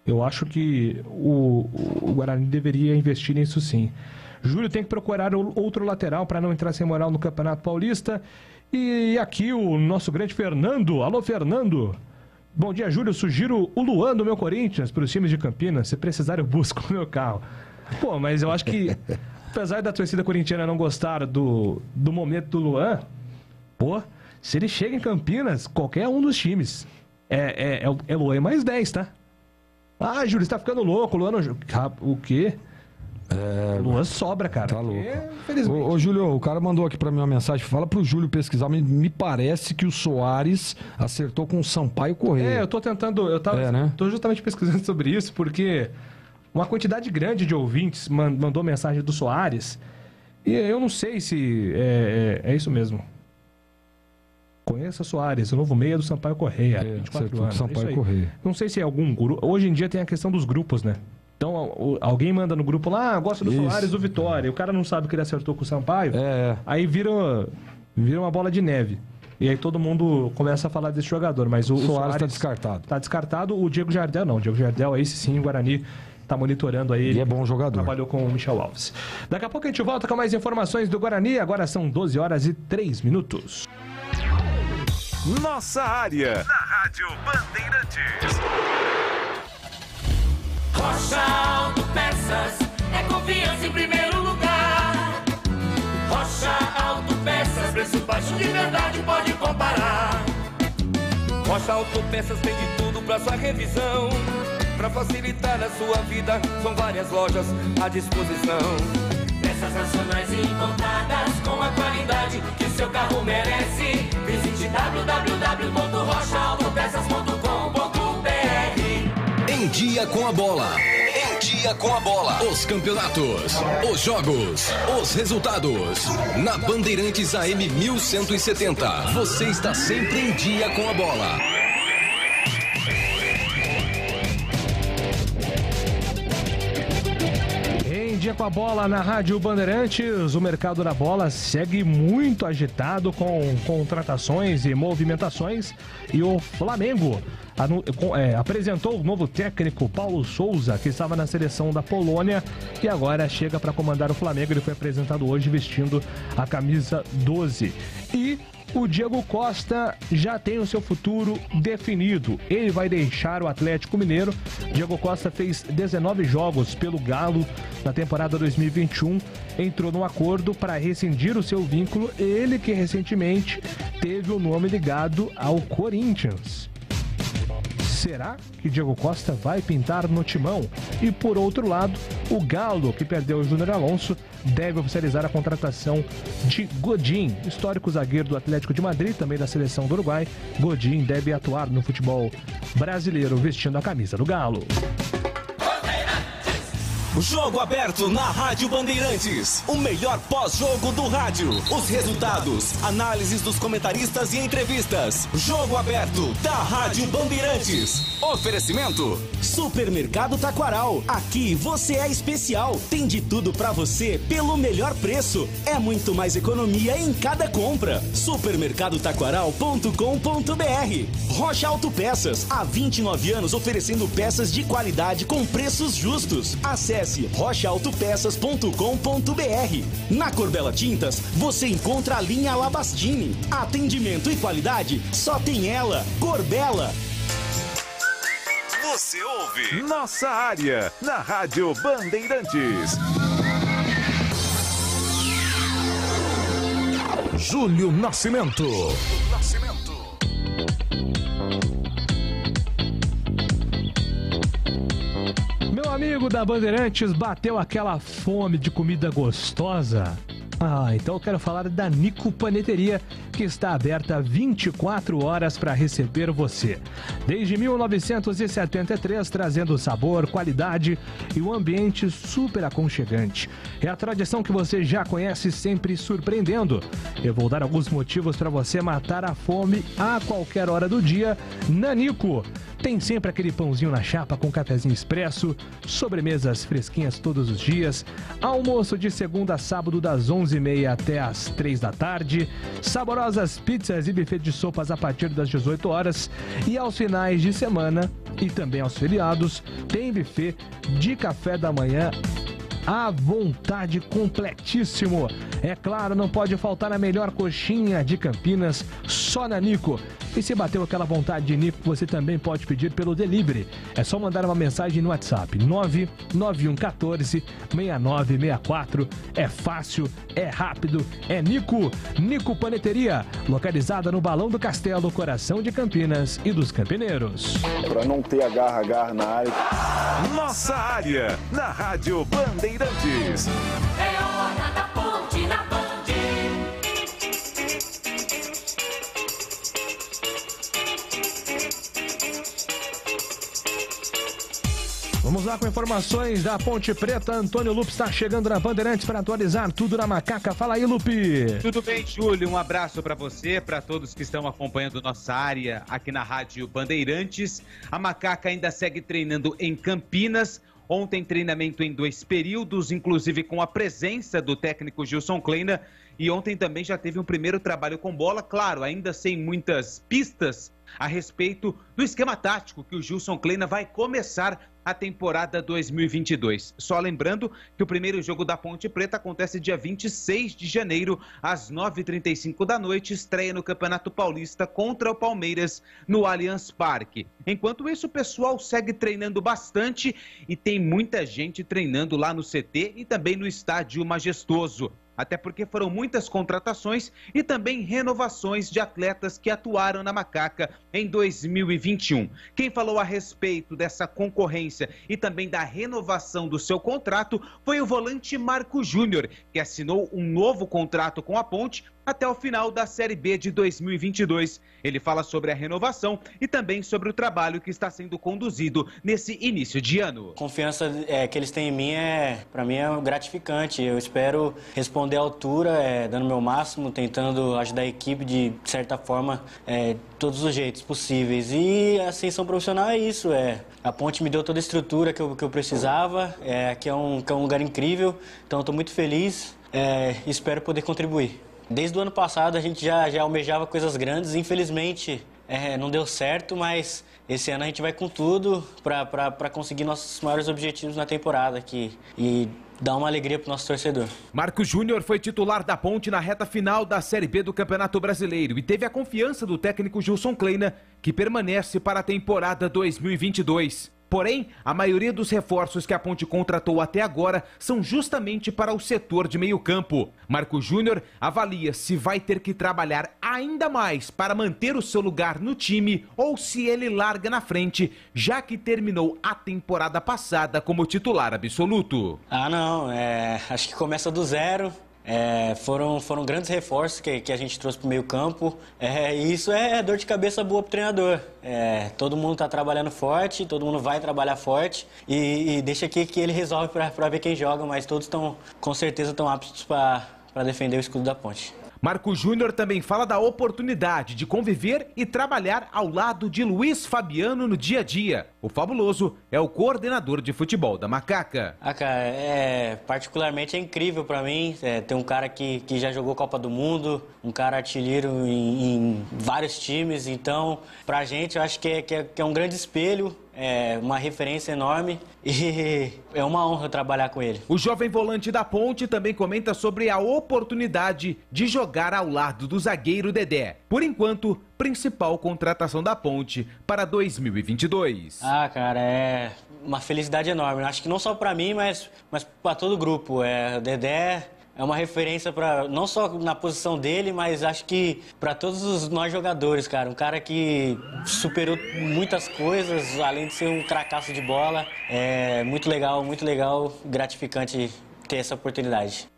Eu acho que o Guarani deveria investir nisso sim. Júlio tem que procurar outro lateral para não entrar sem moral no Campeonato Paulista. E aqui o nosso grande Fernando. Alô, Fernando. Bom dia, Júlio. Sugiro o Luan do meu Corinthians para os times de Campinas. Se precisar, eu busco o meu carro. Pô, mas eu acho que, apesar da torcida corintiana não gostar do momento do Luan, pô, se ele chega em Campinas, qualquer um dos times é Luan mais 10, tá? Ah, Júlio, você tá ficando louco. Luan não... O quê? Luan sobra, cara. Tá louco. Infelizmente. Ô, Júlio, o cara mandou aqui pra mim uma mensagem. Fala pro Júlio pesquisar. Me parece que o Soares acertou com o Sampaio Corrêa. Eu tô tentando... Tô justamente pesquisando sobre isso, porque uma quantidade grande de ouvintes mandou mensagem do Soares. E eu não sei se é isso mesmo. Conheça Soares, o novo meia do Sampaio Corrêa. 24 anos. Sampaio Corrêa. Não sei se é algum grupo. Hoje em dia tem a questão dos grupos, né? Então, alguém manda no grupo lá, gosta do Soares, do Vitória. O cara não sabe que ele acertou com o Sampaio. Aí vira uma bola de neve. E aí todo mundo começa a falar desse jogador. Mas o Soares tá descartado. Tá descartado. O Diego Jardel não. O Diego Jardel, aí sim, o Guarani tá monitorando aí. E é bom jogador. Trabalhou com o Michel Alves. Daqui a pouco a gente volta com mais informações do Guarani. Agora são 12 horas e 3 minutos. Nossa área, na Rádio Bandeirantes. Rocha Autopeças é confiança em primeiro lugar. Rocha Autopeças, preço baixo de verdade, pode comparar. Rocha Autopeças tem de tudo pra sua revisão. Pra facilitar a sua vida, são várias lojas à disposição. Peças nacionais e importadas com a qualidade que o seu carro merece. Visite www.rochaautopeças.com.br. Em dia com a bola. Em dia com a bola. Os campeonatos, os jogos, os resultados. Na Bandeirantes AM 1170. Você está sempre em dia com a bola. Dia com a bola na Rádio Bandeirantes, o mercado da bola segue muito agitado com contratações e movimentações e o Flamengo apresentou o novo técnico Paulo Souza, que estava na seleção da Polônia e agora chega para comandar o Flamengo. Ele foi apresentado hoje vestindo a camisa 12 e o Diego Costa já tem o seu futuro definido. Ele vai deixar o Atlético Mineiro. Diego Costa fez 19 jogos pelo Galo na temporada 2021. Entrou num acordo para rescindir o seu vínculo. Ele que recentemente teve o nome ligado ao Corinthians. Será que Diego Costa vai pintar no timão? E por outro lado, o Galo, que perdeu o Júnior Alonso, deve oficializar a contratação de Godin, histórico zagueiro do Atlético de Madrid, também da seleção do Uruguai. Godin deve atuar no futebol brasileiro vestindo a camisa do Galo. Jogo aberto na Rádio Bandeirantes. O melhor pós-jogo do rádio. Os resultados, análises dos comentaristas e entrevistas. Jogo aberto da Rádio Bandeirantes. Oferecimento: Supermercado Taquaral. Aqui você é especial. Tem de tudo pra você pelo melhor preço. É muito mais economia em cada compra. Supermercadotaquaral.com.br. Rocha Autopeças. Há 29 anos oferecendo peças de qualidade com preços justos. Acesse rochaautopeças.com.br. Na Corbella Tintas, você encontra a linha Labastini. Atendimento e qualidade, só tem ela. Corbella. Você ouve Nossa Área, na Rádio Bandeirantes. Júlio Nascimento. Meu amigo da Bandeirantes, bateu aquela fome de comida gostosa? Então eu quero falar da Nico Paneteria, que está aberta 24 horas para receber você. Desde 1973, trazendo sabor, qualidade e um ambiente super aconchegante. É a tradição que você já conhece, sempre surpreendendo. Eu vou dar alguns motivos para você matar a fome a qualquer hora do dia na Nico. Tem sempre aquele pãozinho na chapa com cafezinho expresso, sobremesas fresquinhas todos os dias, almoço de segunda a sábado das 11h30 até as 3 da tarde, saborosas pizzas e buffet de sopas a partir das 18 horas e aos finais de semana e também aos feriados tem buffet de café da manhã à vontade, completíssimo. É claro, não pode faltar a melhor coxinha de Campinas, só na Nico. E se bateu aquela vontade de Nico, você também pode pedir pelo delivery. É só mandar uma mensagem no WhatsApp 99114-6964. É fácil, é rápido, é Nico. Nico Paneteria, localizada no Balão do Castelo, coração de Campinas e dos campineiros. Para não ter agarra na área. Nossa área, na Rádio Bandeirantes. É hora da ponte na Band. Vamos lá com informações da Ponte Preta. Antônio Lupe está chegando na Bandeirantes para atualizar tudo na Macaca. Fala aí, Lupe. Tudo bem, Júlio? Um abraço para você, para todos que estão acompanhando nossa área aqui na Rádio Bandeirantes. A Macaca ainda segue treinando em Campinas. Ontem, treinamento em 2 períodos, inclusive com a presença do técnico Gilson Kleina. E ontem também já teve um primeiro trabalho com bola, claro, ainda sem muitas pistas a respeito do esquema tático que o Gilson Kleina vai começar a temporada 2022. Só lembrando que o primeiro jogo da Ponte Preta acontece dia 26 de janeiro, às 9h35 da noite, estreia no Campeonato Paulista contra o Palmeiras no Allianz Parque. Enquanto isso, o pessoal segue treinando bastante e tem muita gente treinando lá no CT e também no Estádio Majestoso. Até porque foram muitas contratações e também renovações de atletas que atuaram na Macaca em 2021. Quem falou a respeito dessa concorrência e também da renovação do seu contrato foi o volante Marco Júnior, que assinou um novo contrato com a Ponte até o final da Série B de 2022. Ele fala sobre a renovação e também sobre o trabalho que está sendo conduzido nesse início de ano. A confiança que eles têm em mim, para mim, é gratificante. Eu espero responder à altura, dando o meu máximo, tentando ajudar a equipe de certa forma, todos os jeitos possíveis. E a ascensão profissional é isso. A Ponte me deu toda a estrutura que eu precisava. Aqui é um lugar incrível, então estou muito feliz e espero poder contribuir. Desde o ano passado a gente já almejava coisas grandes, infelizmente não deu certo, mas esse ano a gente vai com tudo para conseguir nossos maiores objetivos na temporada aqui e dar uma alegria para o nosso torcedor. Marco Júnior foi titular da Ponte na reta final da Série B do Campeonato Brasileiro e teve a confiança do técnico Gilson Kleina, que permanece para a temporada 2022. Porém, a maioria dos reforços que a Ponte contratou até agora são justamente para o setor de meio-campo. Marco Júnior avalia se vai ter que trabalhar ainda mais para manter o seu lugar no time ou se ele larga na frente, já que terminou a temporada passada como titular absoluto. Não, acho que começa do zero. Foram grandes reforços que a gente trouxe para o meio campo e isso é dor de cabeça boa para o treinador. Todo mundo está trabalhando forte, todo mundo vai trabalhar forte e deixa aqui que ele resolve para ver quem joga, mas todos com certeza estão aptos para defender o escudo da Ponte. Marco Júnior também fala da oportunidade de conviver e trabalhar ao lado de Luiz Fabiano no dia a dia. O Fabuloso é o coordenador de futebol da Macaca. Cara, particularmente é incrível para mim ter um cara que já jogou Copa do Mundo, um cara artilheiro em vários times, então pra gente eu acho que é um grande espelho. Uma referência enorme e é uma honra trabalhar com ele. O jovem volante da Ponte também comenta sobre a oportunidade de jogar ao lado do zagueiro Dedé. Por enquanto, principal contratação da Ponte para 2022. Cara, é uma felicidade enorme. Acho que não só para mim, mas para todo o grupo. O Dedé é uma referência não só na posição dele, mas acho que para todos nós jogadores, cara. Um cara que superou muitas coisas, além de ser um cracaço de bola. É muito legal, gratificante ter essa oportunidade.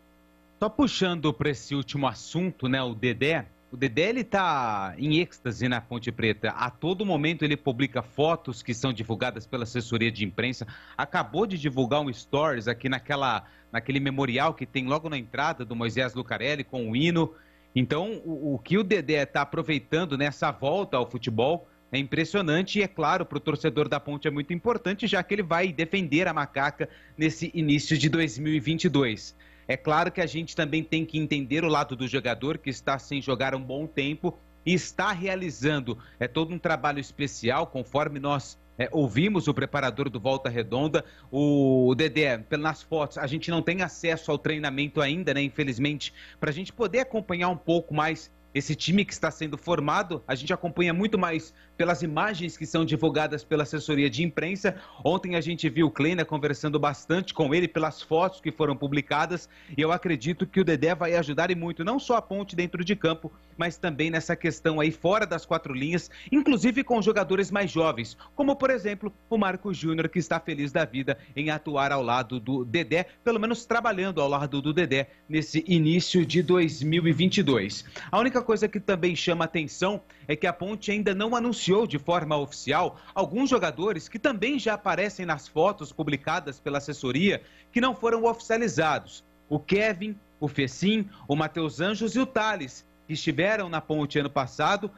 Só puxando para esse último assunto, né, o Dedé. O Dedé, ele tá em êxtase na Ponte Preta. A todo momento ele publica fotos que são divulgadas pela assessoria de imprensa. Acabou de divulgar um stories aqui naquele memorial que tem logo na entrada do Moisés Lucarelli com o hino. Então, o que o Dedé está aproveitando nessa volta ao futebol É impressionante e, é claro, para o torcedor da Ponte é muito importante, já que ele vai defender a Macaca nesse início de 2022. É claro que a gente também tem que entender o lado do jogador, que está sem jogar um bom tempo e está realizando todo um trabalho especial, conforme nós ouvimos o preparador do Volta Redonda, o Dedé, pelas fotos, a gente não tem acesso ao treinamento ainda, né? Infelizmente, para a gente poder acompanhar um pouco mais esse time que está sendo formado, a gente acompanha muito mais pelas imagens que são divulgadas pela assessoria de imprensa. Ontem a gente viu o Kleina conversando bastante com ele pelas fotos que foram publicadas e eu acredito que o Dedé vai ajudar e muito, não só a Ponte dentro de campo, mas também nessa questão aí fora das 4 linhas, inclusive com jogadores mais jovens, como por exemplo o Marco Júnior, que está feliz da vida em atuar ao lado do Dedé, pelo menos trabalhando ao lado do Dedé nesse início de 2022. A única coisa que também chama atenção é que a Ponte ainda não anunciou de forma oficial alguns jogadores que também já aparecem nas fotos publicadas pela assessoria que não foram oficializados. O Kevin, o Fecim, o Matheus Anjos e o Thales, que estiveram na Ponte ano passado,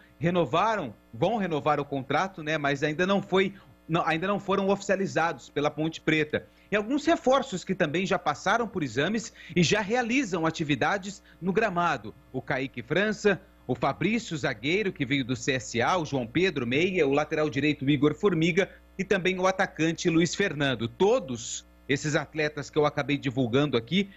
vão renovar o contrato, né? Mas ainda não foram oficializados pela Ponte Preta. E alguns reforços que também já passaram por exames e já realizam atividades no gramado. O Kaique França, o Fabrício, zagueiro, que veio do CSA, o João Pedro, meia, o lateral direito, o Igor Formiga, e também o atacante Luiz Fernando. Todos esses atletas que eu acabei divulgando aqui,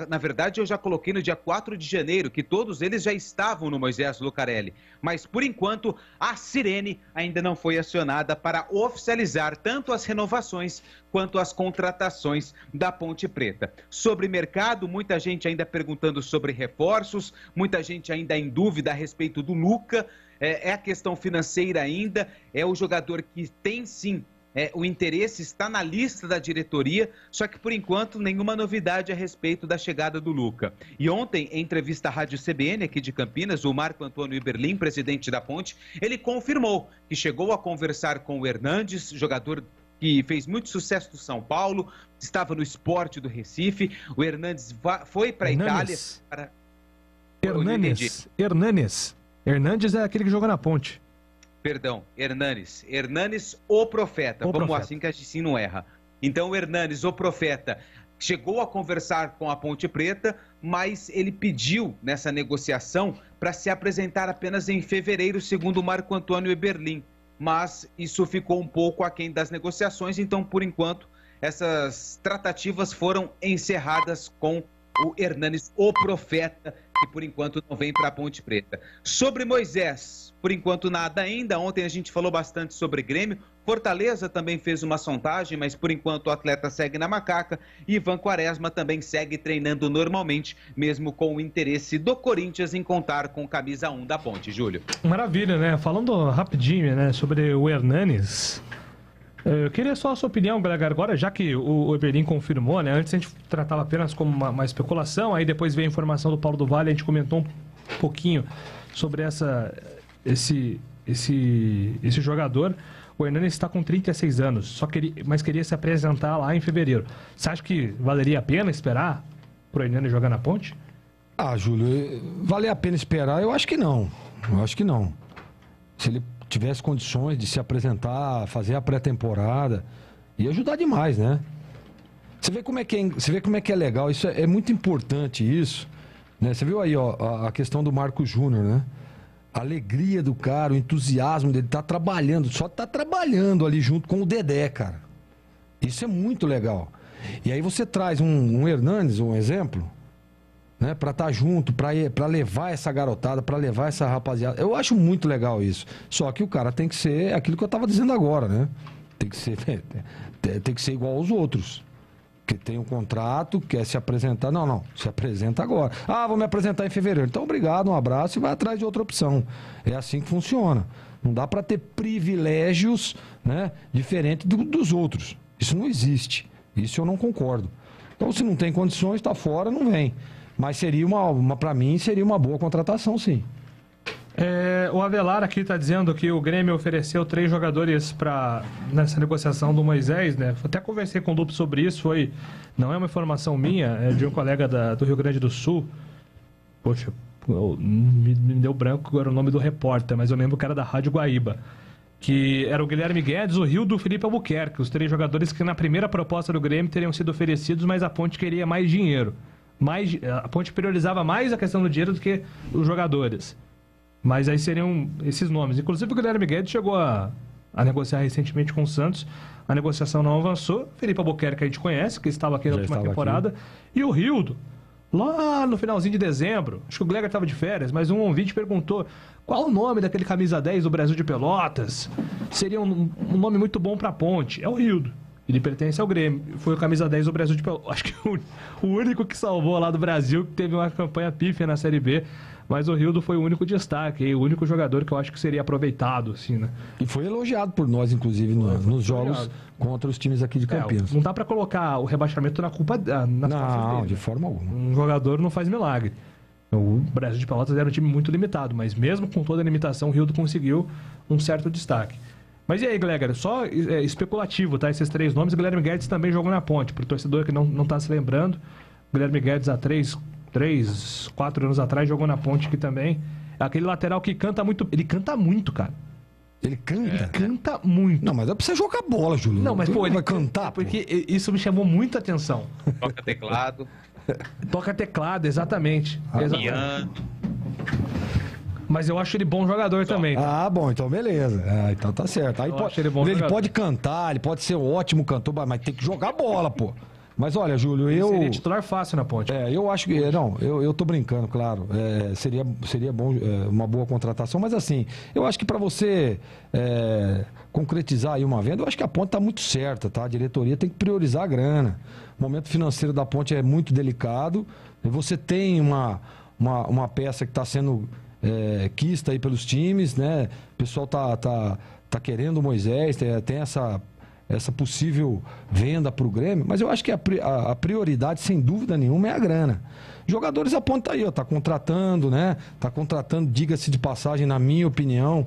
na verdade eu já coloquei no dia 4 de janeiro, que todos eles já estavam no Moisés Lucarelli. Mas, por enquanto, a Sirene ainda não foi acionada para oficializar tanto as renovações quanto as contratações da Ponte Preta. Sobre mercado, muita gente ainda perguntando sobre reforços, muita gente ainda em dúvida a respeito do Luca. É a questão financeira ainda, é o jogador que tem sim o interesse, está na lista da diretoria, só que por enquanto nenhuma novidade a respeito da chegada do Luca. E ontem, em entrevista à Rádio CBN aqui de Campinas, o Marco Antônio Iberlin, presidente da Ponte, ele confirmou que chegou a conversar com o Hernandes, jogador que fez muito sucesso no São Paulo, estava no Sport do Recife. O Hernandes foi para a Itália. Hernandes é aquele que jogou na Ponte. Perdão, Hernanes, o Profeta, assim que a gente não erra. Então o Hernanes, o Profeta, chegou a conversar com a Ponte Preta, mas ele pediu nessa negociação para se apresentar apenas em fevereiro, segundo o Marco Antônio Eberlin. Mas isso ficou um pouco aquém das negociações, então por enquanto essas tratativas foram encerradas com o Hernanes, o Profeta, que por enquanto não vem para a Ponte Preta. Sobre Moisés, por enquanto nada ainda. Ontem a gente falou bastante sobre Grêmio. Fortaleza também fez uma sondagem, mas por enquanto o atleta segue na Macaca. E Ivan Quaresma também segue treinando normalmente, mesmo com o interesse do Corinthians em contar com camisa 1 da Ponte. Júlio. Maravilha, né? Falando rapidinho, né, sobre o Hernanes. Eu queria só a sua opinião, galera, agora, já que o Eberlin confirmou, né? Antes a gente tratava apenas como uma especulação, aí depois veio a informação do Paulo do Vale, a gente comentou um pouquinho sobre esse jogador. O Hernanes está com 36 anos, mas queria se apresentar lá em fevereiro. Você acha que valeria a pena esperar pro Hernanes jogar na Ponte? Ah, Júlio, vale a pena esperar? Eu acho que não. Se ele tivesse condições de se apresentar, fazer a pré-temporada, ia ajudar demais, né? Você vê como é que é legal, isso é muito importante isso, né? Você viu aí, ó, a questão do Marco Júnior, né? A alegria do cara, o entusiasmo dele, tá trabalhando, só tá trabalhando ali junto com o Dedé, cara. Isso é muito legal. E aí você traz um Hernanes, um exemplo, né, para estar junto, para levar essa garotada, para levar essa rapaziada. Eu acho muito legal isso. Só que o cara tem que ser aquilo que eu estava dizendo agora, né? Tem que ser igual aos outros. Que tem um contrato, quer se apresentar. Não, se apresenta agora. Ah, vou me apresentar em fevereiro. Então, obrigado, um abraço e vai atrás de outra opção. É assim que funciona. Não dá para ter privilégios, né, diferente dos outros. Isso não existe. Isso eu não concordo. Então, se não tem condições, está fora, não vem. Mas seria para mim, seria uma boa contratação, sim. O Avelar aqui está dizendo que o Grêmio ofereceu 3 jogadores nessa negociação do Moisés, né? Até conversei com o Lupe sobre isso, não é uma informação minha, é de um colega do Rio Grande do Sul. Poxa, me deu branco agora o nome do repórter, mas eu lembro que era da Rádio Guaíba. que era o Guilherme Guedes, o Rildo e o Felipe Albuquerque, os 3 jogadores que na primeira proposta do Grêmio teriam sido oferecidos, mas a Ponte queria mais dinheiro. A Ponte priorizava mais a questão do dinheiro do que os jogadores. Mas aí seriam esses nomes. Inclusive o Guilherme Guedes chegou a negociar recentemente com o Santos. A negociação não avançou. Felipe Albuquerque a gente conhece, que estava aqui na última temporada. E o Rildo, lá no finalzinho de dezembro, acho que o Gleger estava de férias, mas um ouvinte perguntou qual o nome daquele camisa 10 do Brasil de Pelotas. Seria um nome muito bom para a Ponte. É o Rildo. Ele pertence ao Grêmio. Foi o camisa 10 do Brasil de Pelotas. Acho que o único que salvou lá do Brasil, que teve uma campanha pífia na Série B. Mas o Rildo foi o único destaque, o único jogador que eu acho que seria aproveitado, assim, né? E foi elogiado por nós, inclusive, nos jogos contra os times aqui de Campinas. Não dá pra colocar o rebaixamento na culpa nas costas dele. De forma alguma. Um jogador não faz milagre. O Brasil de Pelotas era um time muito limitado, mas mesmo com toda a limitação, o Rildo conseguiu um certo destaque. Mas e aí, Gleger? Só especulativo, tá? Esses 3 nomes. O Guilherme Guedes também jogou na Ponte. Pro torcedor que não tá se lembrando, o Guilherme Guedes há 4 anos atrás jogou na Ponte aqui também. Aquele lateral que canta muito. Ele canta muito, cara. Ele canta? Ele canta muito. Não, mas dá pra você jogar bola, Júlio. Não, mas pô, ele vai cantar. Porque isso me chamou muita atenção. Toca teclado. Toca teclado, exatamente. Piano. Mas eu acho ele bom jogador também. Tá? Bom, então beleza. Então tá certo. Aí ele pode cantar, ele pode ser um ótimo cantor, mas tem que jogar bola, pô. Mas olha, Júlio, ele seria titular fácil na Ponte. Eu acho que... Não, eu tô brincando, claro. Seria bom, uma boa contratação, mas assim, eu acho que para você concretizar aí uma venda, eu acho que a Ponte tá muito certa, tá? A diretoria tem que priorizar a grana. O momento financeiro da Ponte é muito delicado. Você tem uma peça que está sendo quista aí pelos times, né? O pessoal tá querendo o Moisés, tem essa possível venda para o Grêmio, mas eu acho que a prioridade, sem dúvida nenhuma, é a grana. Jogadores a Ponte tá aí, ó, tá contratando, né? Tá contratando, diga-se de passagem, na minha opinião,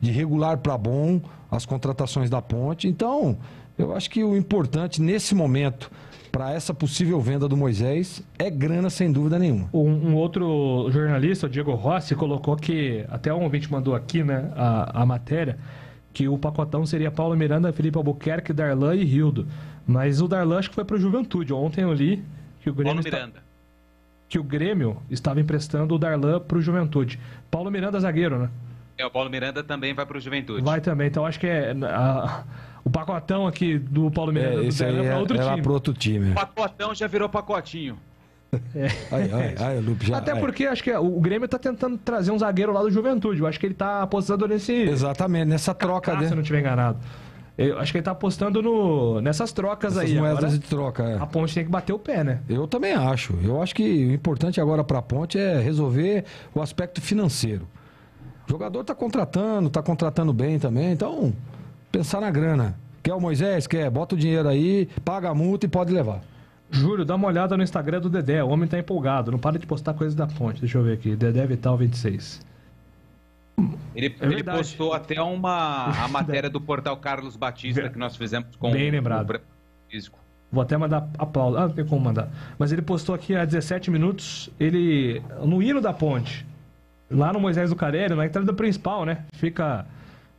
de regular para bom as contratações da Ponte. Então, eu acho que o importante nesse momento, para essa possível venda do Moisés, é grana, sem dúvida nenhuma. Um outro jornalista, o Diego Rossi, colocou que, até um ouvinte mandou aqui, né, a matéria, que o pacotão seria Paulo Miranda, Felipe Albuquerque, Darlan e Rildo. Mas o Darlan acho que foi para o Juventude. Ontem eu li que o Grêmio, que o Grêmio estava emprestando o Darlan para o Juventude. Paulo Miranda, zagueiro, né? O Paulo Miranda também vai para o Juventude. Vai também, então acho que o pacotão aqui do Paulo Miranda do Darlan para outro time. Para outro time. O pacotão já virou pacotinho. Até porque acho que o Grêmio tá tentando trazer um zagueiro lá do Juventude. Eu acho que ele tá apostando nesse... Exatamente, nessa troca, né? Se eu não estiver enganado. Eu acho que ele tá apostando nessas trocas. Essas aí. Moedas agora, de troca, A Ponte tem que bater o pé, né? Eu também acho. Eu acho que o importante agora pra Ponte é resolver o aspecto financeiro. O jogador tá contratando bem também. Então, pensar na grana. Quer o Moisés? Quer? Bota o dinheiro aí, paga a multa e pode levar. Júlio, dá uma olhada no Instagram do Dedé. O homem tá empolgado. Não para de postar coisas da Ponte. Deixa eu ver aqui. Dedé Vital 26. Ele postou até a matéria do portal Carlos Batista que nós fizemos com bem lembrado. O físico. Vou até mandar aplauso. Não tem como mandar. Mas ele postou aqui há 17 minutos, no hino da Ponte, lá no Moisés do Carelli, na entrada principal, né? Fica...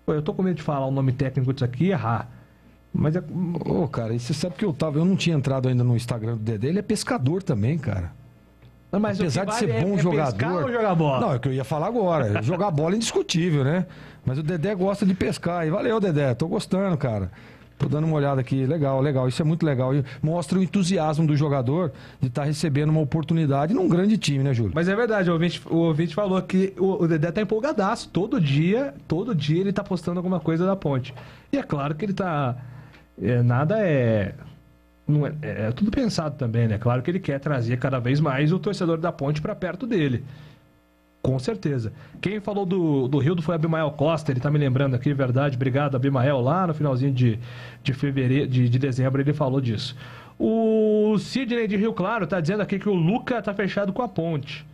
Pô, eu tô com medo de falar o nome técnico disso aqui e errar. Mas cara, e você sabe que eu não tinha entrado ainda no Instagram do Dedé, ele é pescador também, cara. Mas apesar de ser bom jogador... Ou jogar bola? Não, é o que eu ia falar agora. Jogar bola é indiscutível, né? Mas o Dedé gosta de pescar. E valeu, Dedé. Tô gostando, cara. Tô dando uma olhada aqui. Legal. Isso é muito legal. E mostra o entusiasmo do jogador de estar recebendo uma oportunidade num grande time, né, Júlio? Mas é verdade. O ouvinte falou que o Dedé tá empolgadaço. Todo dia ele tá postando alguma coisa da Ponte. E é claro que ele tá... É tudo pensado também, né? Claro que ele quer trazer cada vez mais o torcedor da Ponte para perto dele. Com certeza. Quem falou do Rildo foi Abimael Costa, ele tá me lembrando aqui, verdade. Obrigado, Abimael. Lá no finalzinho de fevereiro, de dezembro, ele falou disso. O Sidney de Rio Claro tá dizendo aqui que o Luca tá fechado com a Ponte.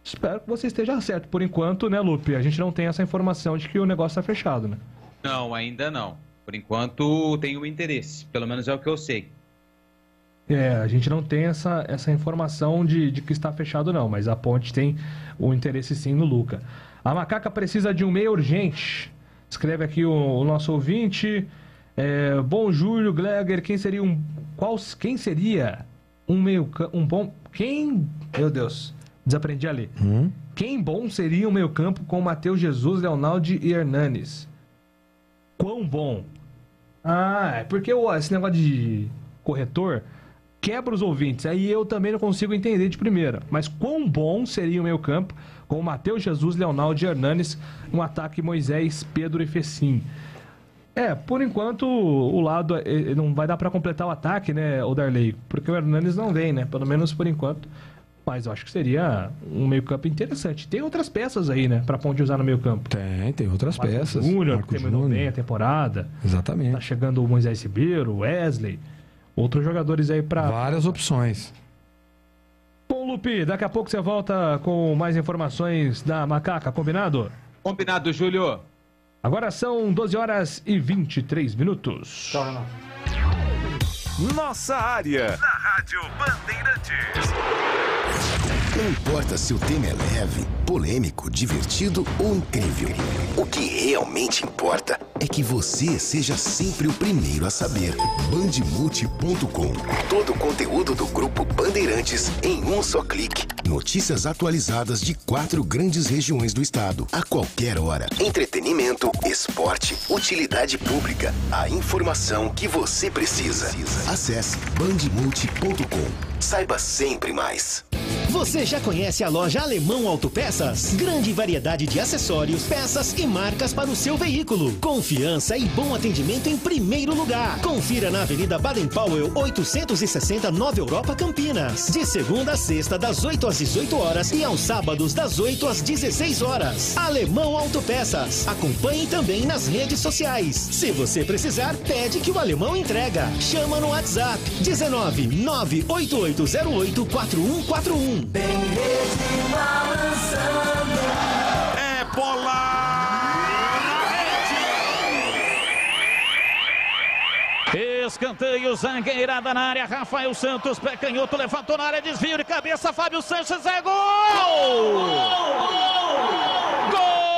Espero que você esteja certo. Por enquanto, né, Lupe? A gente não tem essa informação de que o negócio tá fechado, né? Não, ainda não. Por enquanto, tem o interesse. Pelo menos é o que eu sei. A gente não tem essa informação de que está fechado, não. Mas a Ponte tem o interesse, sim, no Luca. A Macaca precisa de um meia urgente. Escreve aqui o nosso ouvinte. Bom Júlio, Gleger, quem seria um bom... Meu Deus, desaprendi ali. Quem bom seria um meio campo com Matheus Jesus, Leonaldi e Hernanes? Quão bom? É porque esse negócio de corretor quebra os ouvintes. Aí eu também não consigo entender de primeira. Mas quão bom seria o meio campo com Matheus Jesus, Leonaldi e Hernanes, um ataque Moisés, Pedro e Fecim? Por enquanto o lado não vai dar para completar o ataque, né, o Darley? Porque o Hernanes não vem, né? Pelo menos por enquanto. Mas eu acho que seria um meio-campo interessante. Tem outras peças aí, né? Pra Ponte usar no meio-campo. Tem outras peças. Júnior, que terminou bem a temporada. Exatamente. Tá chegando o Moisés Ribeiro, Wesley. Outros jogadores aí pra... Várias opções. Bom, Lupi, daqui a pouco você volta com mais informações da Macaca, combinado? Combinado, Júlio. Agora são 12 horas e 23 minutos. Tchau, Renato. Nossa área, na Rádio Bandeirantes. Não importa se o tema é leve, polêmico, divertido ou incrível. O que realmente importa é que você seja sempre o primeiro a saber. Bandmulti.com. Todo o conteúdo do Grupo Bandeirantes em um só clique. Notícias atualizadas de 4 grandes regiões do estado. A qualquer hora. Entretenimento, esporte, utilidade pública. A informação que você precisa. Acesse bandmulti.com. Saiba sempre mais. Você já conhece a loja Alemão Autopeças? Grande variedade de acessórios, peças e marcas para o seu veículo. Confiança e bom atendimento em primeiro lugar. Confira na Avenida Baden-Powell, 860, Nova Europa, Campinas. De segunda a sexta, das 8 às 18 horas e aos sábados, das 8 às 16 horas. Alemão Autopeças. Acompanhe também nas redes sociais. Se você precisar, pede que o Alemão entrega. Chama no WhatsApp 19 98808 4141. Tem rede balançando. É bola na rede. Escanteio, zagueirada na área. Rafael Santos, pé canhoto, levantou na área, desvio de cabeça. Fábio Sanches, é gol! Gol!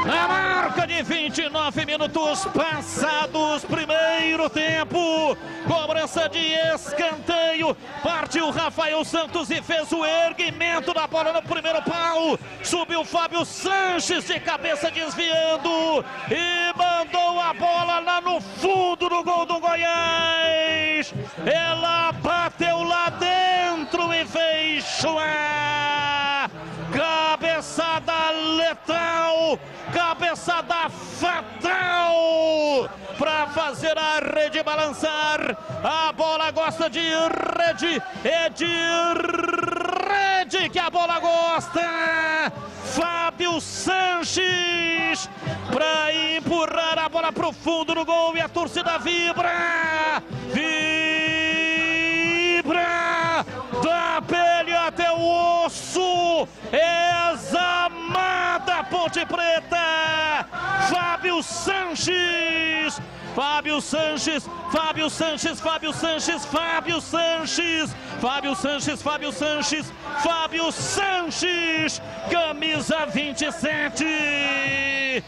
Na marca de 29 minutos passados, primeiro tempo, cobrança de escanteio, partiu Rafael Santos e fez o erguimento da bola no primeiro pau, subiu Fábio Sanches de cabeça desviando e mandou a bola lá no fundo do gol do Goiás. Ela bateu lá dentro e fez chuá. Cabeçada letal, cabeçada fatal para fazer a rede balançar. A bola gosta de rede, é de rede que a bola gosta. Fábio Sanches para empurrar a bola para o fundo do gol e a torcida vibra, vibra da pele até o osso. Examada Ponte Preta. Fábio Sanches. Fábio Sanches, Fábio Sanches, Fábio Sanches, Fábio Sanches, Fábio Sanches, Fábio Sanches, Fábio Sanches, camisa 27.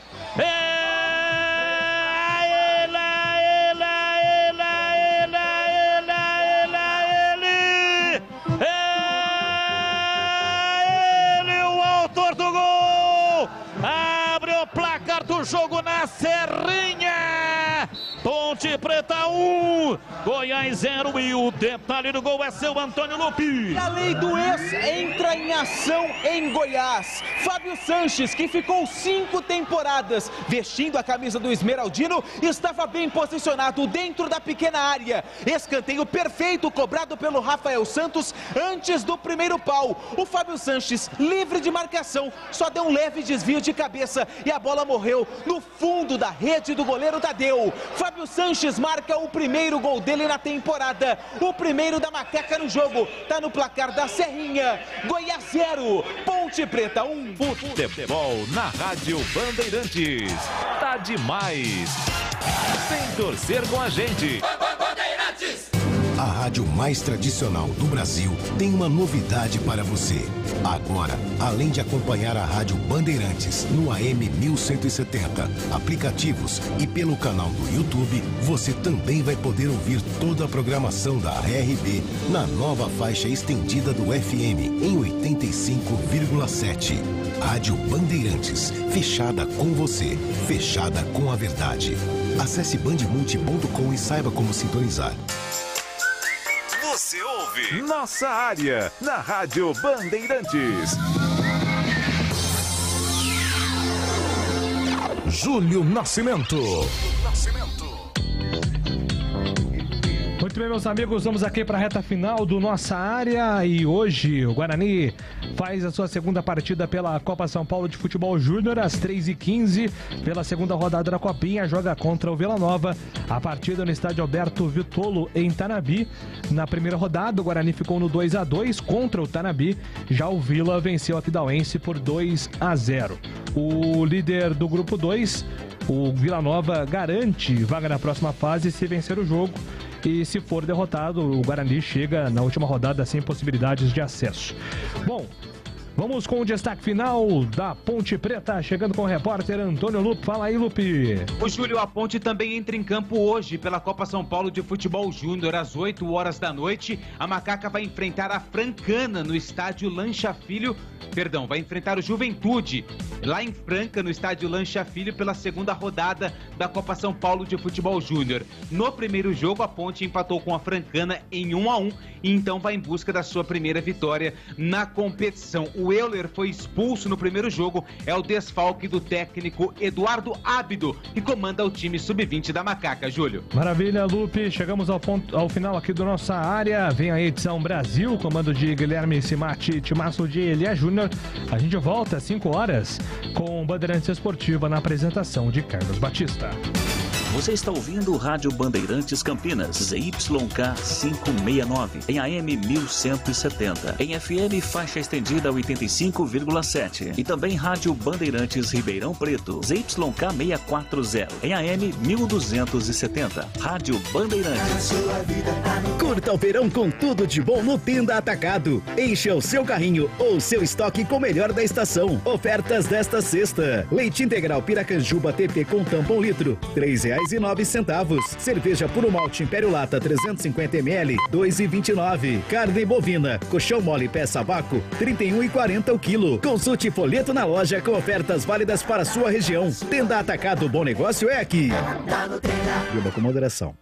Jogo na Serrinha. Ponte Preta 1, Goiás 0 e o detalhe do gol é seu Antônio Lupi. E a lei do ex entra em ação em Goiás. Fábio Sanches, que ficou 5 temporadas vestindo a camisa do Esmeraldino, estava bem posicionado dentro da pequena área. Escanteio perfeito cobrado pelo Rafael Santos antes do primeiro pau. O Fábio Sanches, livre de marcação, só deu um leve desvio de cabeça e a bola morreu no fundo da rede do goleiro Tadeu. Fábio Sanches marca o primeiro gol dele na temporada. O primeiro da Macaca no jogo. Tá no placar da Serrinha. Goiás 0, Ponte Preta 1. Futebol na Rádio Bandeirantes. Tá demais. Vem torcer com a gente. Bandeirantes. A rádio mais tradicional do Brasil tem uma novidade para você. Agora, além de acompanhar a Rádio Bandeirantes no AM 1170, aplicativos e pelo canal do YouTube, você também vai poder ouvir toda a programação da RB na nova faixa estendida do FM em 85,7. Rádio Bandeirantes, fechada com você, fechada com a verdade. Acesse bandmulti.com e saiba como sintonizar. Você ouve Nossa Área na Rádio Bandeirantes. Júlio Nascimento. Muito bem, meus amigos, vamos aqui para a reta final do Nossa Área e hoje o Guarani faz a sua segunda partida pela Copa São Paulo de Futebol Júnior às 3h15 pela segunda rodada da Copinha, joga contra o Vila Nova, a partida no estádio Alberto Vitolo em Tanabi. Na primeira rodada o Guarani ficou no 2-2 contra o Tanabi, já o Vila venceu a Pidauense por 2-0. O líder do grupo 2, o Vila Nova, garante vaga na próxima fase se vencer o jogo. E se for derrotado, o Guarani chega na última rodada sem possibilidades de acesso. Bom, vamos com o destaque final da Ponte Preta, chegando com o repórter Antônio Lupe. Fala aí, Lupe. O Júlio, a Ponte também entra em campo hoje pela Copa São Paulo de Futebol Júnior às 8 horas da noite. A Macaca vai enfrentar a Francana no estádio Lancha Filho. Vai enfrentar o Juventude lá em Franca, no estádio Lancha Filho, pela segunda rodada da Copa São Paulo de Futebol Júnior. No primeiro jogo, a Ponte empatou com a Francana em 1-1 e então vai em busca da sua primeira vitória na competição. O Euler foi expulso no primeiro jogo, é o desfalque do técnico Eduardo Ábido, que comanda o time sub-20 da Macaca, Júlio. Maravilha, Lupe. Chegamos ao final aqui do Nossa Área. Vem a edição Brasil, comando de Guilherme Simati e timaço de Elia Júnior. A gente volta às 5 horas com Bandeirantes Esportiva na apresentação de Carlos Batista. Você está ouvindo Rádio Bandeirantes Campinas, ZYK 569, em AM 1170, em FM faixa estendida 85,7 e também Rádio Bandeirantes Ribeirão Preto, ZYK 640, em AM 1270, Rádio Bandeirantes. Curta o verão com tudo de bom no Tenda Atacado. Encha o seu carrinho ou seu estoque com o melhor da estação. Ofertas desta sexta: leite integral Piracanjuba TP com tampa 1 litro, R$3,09. Cerveja Puro Malte Império Lata 350 ml, R$2,29. Carne bovina, colchão mole peça vácuo, R$31,40 o quilo. Consulte folheto na loja com ofertas válidas para a sua região. Tenda Atacado, bom negócio é aqui. Beba com moderação.